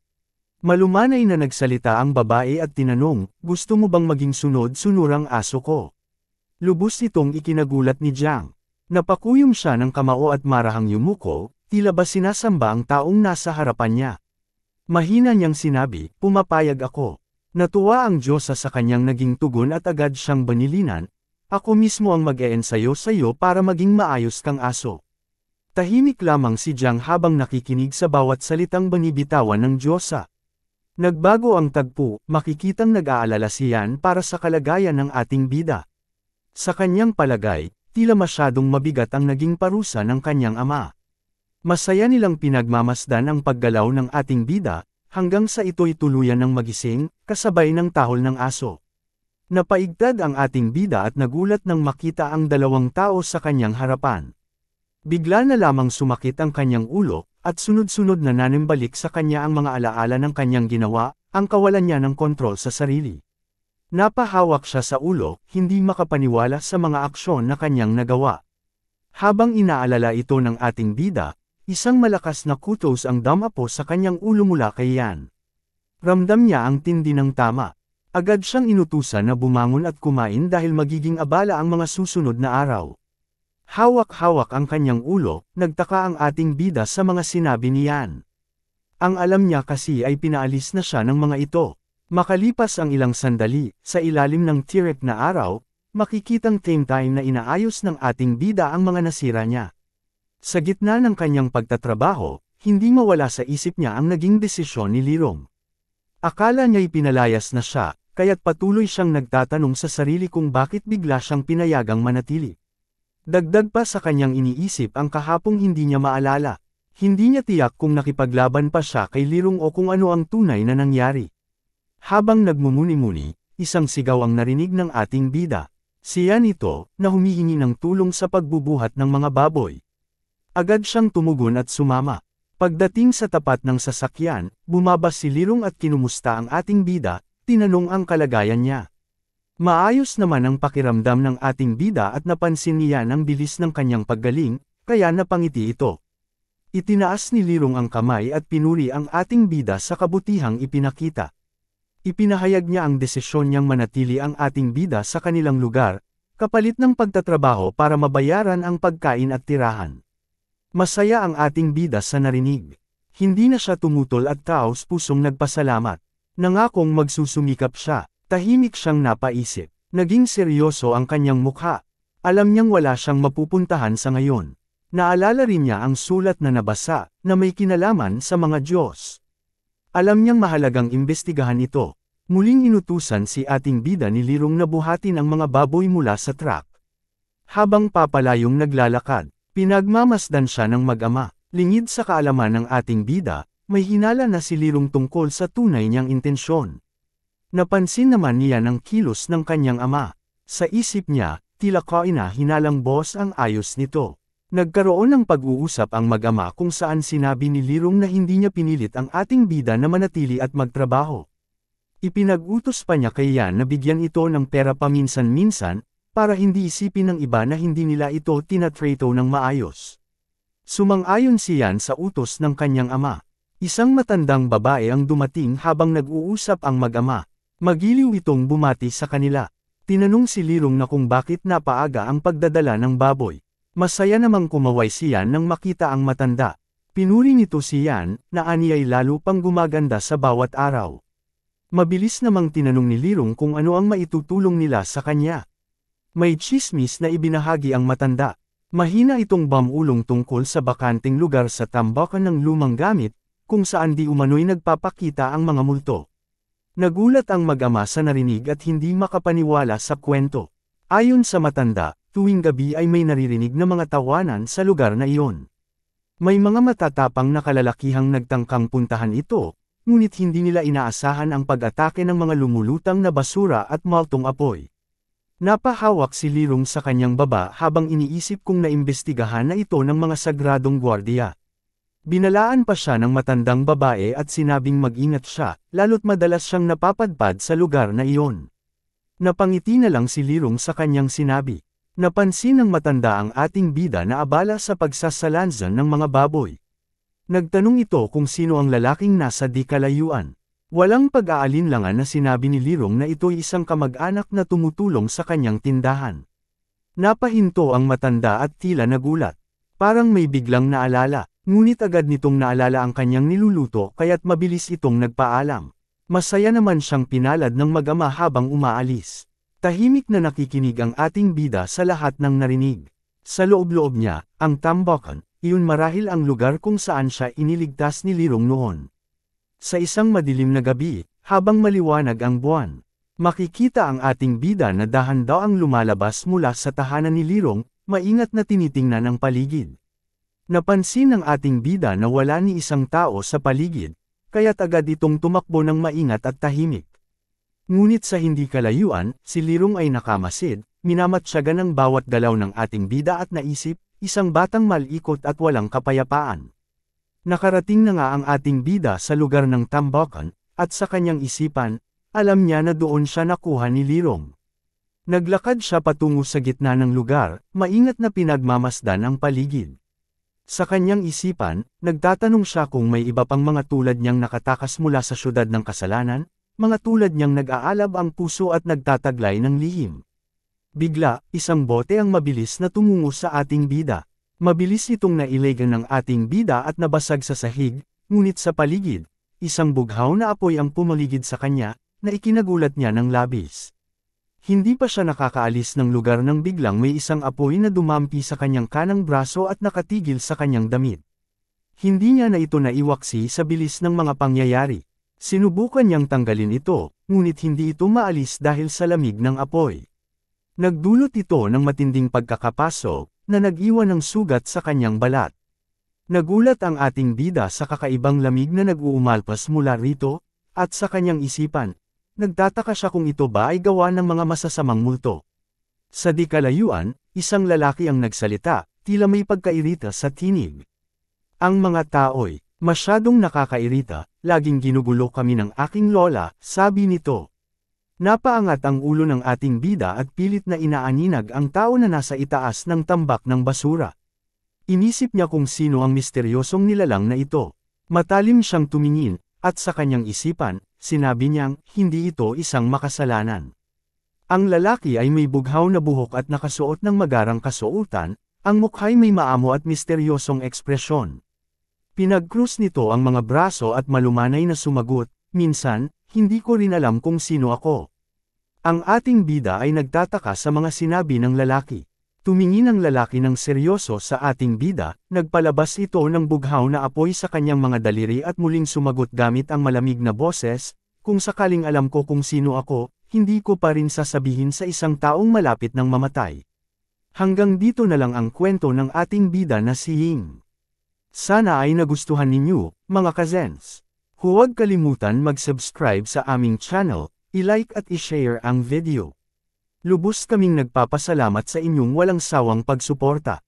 Speaker 1: Malumanay na nagsalita ang babae at tinanong, gusto mo bang maging sunod-sunurang aso ko? Lubos itong ikinagulat ni Jiang. Napakuyom siya ng kamao at marahang yumuko, tila ba sinasamba ang taong nasa harapan niya. Mahina niyang sinabi, pumapayag ako. Natuwa ang Diyosa sa kanyang naging tugon at agad siyang banilinan, ako mismo ang mag-eensayo sa iyo para maging maayos kang aso. Tahimik lamang si Jiang habang nakikinig sa bawat salitang binibitawan ng Diyosa. Nagbago ang tagpo, makikitang nag-aalala siyan para sa kalagayan ng ating bida. Sa kanyang palagay, tila masyadong mabigat ang naging parusa ng kanyang ama. Masaya nilang pinagmamasdan ang paggalaw ng ating bida, hanggang sa ito'y tuluyan ng magising, kasabay ng tahol ng aso. Napaigtad ang ating bida at nagulat nang makita ang dalawang tao sa kanyang harapan. Bigla na lamang sumakit ang kanyang ulo, at sunod-sunod na nanimbalik sa kanya ang mga alaala ng kanyang ginawa, ang kawalan niya ng kontrol sa sarili. Napahawak siya sa ulo, hindi makapaniwala sa mga aksyon na kanyang nagawa. Habang inaalala ito ng ating bida, isang malakas na kutos ang damapo sa kanyang ulo mula kay Yan. Ramdam niya ang tindi ng tama. Agad siyang inutusan na bumangon at kumain dahil magiging abala ang mga susunod na araw. Hawak-hawak ang kanyang ulo, nagtaka ang ating bida sa mga sinabi ni Yan. Ang alam niya kasi ay pinaalis na siya ng mga ito. Makalipas ang ilang sandali, sa ilalim ng tirik na araw, makikitang same time na inaayos ng ating bida ang mga nasira niya. Sa gitna ng kanyang pagtatrabaho, hindi mawala sa isip niya ang naging desisyon ni Lirong. Akala niya'y pinalayas na siya, kaya't patuloy siyang nagtatanong sa sarili kung bakit bigla siyang pinayagang manatili. Dagdag pa sa kanyang iniisip ang kahapong hindi niya maalala. Hindi niya tiyak kung nakipaglaban pa siya kay Lirong o kung ano ang tunay na nangyari. Habang nagmumuni-muni, isang sigaw ang narinig ng ating bida. Siya nito, na humihingi ng tulong sa pagbubuhat ng mga baboy. Agad siyang tumugon at sumama. Pagdating sa tapat ng sasakyan, bumaba si Lirong at kinumusta ang ating bida, tinanong ang kalagayan niya. Maayos naman ang pakiramdam ng ating bida at napansin niya ang bilis ng kanyang paggaling, kaya napangiti ito. Itinaas ni Lirong ang kamay at pinuri ang ating bida sa kabutihang ipinakita. Ipinahayag niya ang desisyon niyang manatili ang ating bida sa kanilang lugar, kapalit ng pagtatrabaho para mabayaran ang pagkain at tirahan. Masaya ang ating bida sa narinig. Hindi na siya tumutol at taos-pusong nagpasalamat. Nangakong magsusumikap siya, tahimik siyang napaisip. Naging seryoso ang kanyang mukha. Alam niyang wala siyang mapupuntahan sa ngayon. Naalala rin niya ang sulat na nabasa, na may kinalaman sa mga Diyos. Alam niyang mahalagang imbestigahan ito. Muling inutusan si ating bida ni Lirong na buhatin ang mga baboy mula sa truck. Habang papalayong naglalakad, pinagmamasdan siya ng mag-ama. Lingid sa kaalaman ng ating bida, may hinala na si Lirong tungkol sa tunay niyang intensyon. Napansin naman niya ang kilos ng kanyang ama. Sa isip niya, tila hinalang boss ang ayos nito. Nagkaroon ng pag-uusap ang mag-ama kung saan sinabi ni Lirong na hindi niya pinilit ang ating bida na manatili at magtrabaho. Ipinag-utos pa niya kay Yan na bigyan ito ng pera paminsan-minsan, para hindi isipin ng iba na hindi nila ito tinatrato ng maayos. Sumang-ayon si Yan sa utos ng kanyang ama. Isang matandang babae ang dumating habang nag-uusap ang mag-ama. Magiliw itong bumati sa kanila. Tinanong si Lirong na kung bakit napaaga ang pagdadala ng baboy. Masaya namang kumaway si Yan nang makita ang matanda. Pinuri nito si Yan, na aniyay lalo pang gumaganda sa bawat araw. Mabilis namang tinanong ni Lirong kung ano ang maitutulong nila sa kanya. May tsismis na ibinahagi ang matanda. Mahina itong bamulong tungkol sa bakanting lugar sa tambakan ng lumang gamit, kung saan di umano'y nagpapakita ang mga multo. Nagulat ang mag-ama sa narinig at hindi makapaniwala sa kwento. Ayon sa matanda, tuwing gabi ay may naririnig na mga tawanan sa lugar na iyon. May mga matatapang na kalalakihang nagtangkang puntahan ito, ngunit hindi nila inaasahan ang pag-atake ng mga lumulutang na basura at maltong apoy. Napahawak si Lirong sa kanyang baba habang iniisip kung naimbestigahan na ito ng mga sagradong gwardiya. Binalaan pa siya ng matandang babae at sinabing mag-ingat siya, lalo't madalas siyang napapadpad sa lugar na iyon. Napangiti na lang si Lirong sa kanyang sinabi. Napansin ng matanda ang ating bida na abala sa pagsasalansan ng mga baboy. Nagtanong ito kung sino ang lalaking nasa di kalayuan. Walang pag-aalinlangan na sinabi ni Lirong na ito'y isang kamag-anak na tumutulong sa kanyang tindahan. Napahinto ang matanda at tila nagulat. Parang may biglang naalala, ngunit agad nitong naalala ang kanyang niluluto kaya't mabilis itong nagpaalam. Masaya naman siyang pinalad ng mag-ama habang umaalis. Tahimik na nakikinig ang ating bida sa lahat ng narinig. Sa loob-loob niya, ang tambakan, iyon marahil ang lugar kung saan siya iniligtas ni Lirong noon. Sa isang madilim na gabi, habang maliwanag ang buwan, makikita ang ating bida na dahan-daang lumalabas mula sa tahanan ni Lirong, maingat na tinitingnan ang paligid. Napansin ng ating bida na wala ni isang tao sa paligid, kaya't agad itong tumakbo ng maingat at tahimik. Ngunit sa hindi kalayuan, si Lirong ay nakamasid, minamatsyagan ang bawat galaw ng ating bida at naisip, isang batang malikot at walang kapayapaan. Nakarating na nga ang ating bida sa lugar ng tambakan, at sa kanyang isipan, alam niya na doon siya nakuha ni Lirong. Naglakad siya patungo sa gitna ng lugar, maingat na pinagmamasdan ang paligid. Sa kanyang isipan, nagtatanong siya kung may iba pang mga tulad niyang nakatakas mula sa syudad ng kasalanan, mga tulad niyang nag-aalab ang puso at nagtataglay ng lihim. Bigla, isang bote ang mabilis na tumungo sa ating bida. Mabilis itong nailegan ng ating bida at nabasag sa sahig, ngunit sa paligid, isang bughaw na apoy ang pumaligid sa kanya, na ikinagulat niya ng labis. Hindi pa siya nakakaalis ng lugar nang biglang may isang apoy na dumampi sa kanyang kanang braso at nakatigil sa kanyang damit. Hindi niya na ito naiwaksi sa bilis ng mga pangyayari. Sinubukan niyang tanggalin ito, ngunit hindi ito maalis dahil sa lamig ng apoy. Nagdulot ito ng matinding pagkakapaso, na nag-iwan ng sugat sa kanyang balat. Nagulat ang ating bida sa kakaibang lamig na nag-uumalpas mula rito, at sa kanyang isipan, nagtataka siya kung ito ba ay gawa ng mga masasamang multo. Sa di kalayuan, isang lalaki ang nagsalita, tila may pagkairita sa tinig. Ang mga tao'y masyadong nakakairita, laging ginugulo kami ng aking lola, sabi nito. Napaangat ang ulo ng ating bida at pilit na inaaninag ang tao na nasa itaas ng tambak ng basura. Inisip niya kung sino ang misteryosong nilalang na ito. Matalim siyang tumingin, at sa kanyang isipan, sinabi niyang, hindi ito isang makasalanan. Ang lalaki ay may bughaw na buhok at nakasuot ng magarang kasuotan, ang mukha'y may maamo at misteryosong ekspresyon. Pinagkrus nito ang mga braso at malumanay na sumagot, minsan, hindi ko rin alam kung sino ako. Ang ating bida ay nagtataka sa mga sinabi ng lalaki. Tumingin ang lalaki ng seryoso sa ating bida, nagpalabas ito ng bughaw na apoy sa kanyang mga daliri at muling sumagot gamit ang malamig na boses, kung sakaling alam ko kung sino ako, hindi ko pa rin sasabihin sa isang taong malapit ng mamatay. Hanggang dito na lang ang kwento ng ating bida na si Ying. Sana ay nagustuhan ninyo, mga kazens. Huwag kalimutan mag-subscribe sa aming channel, i-like at i-share ang video. Lubos kaming nagpapasalamat sa inyong walang sawang pagsuporta.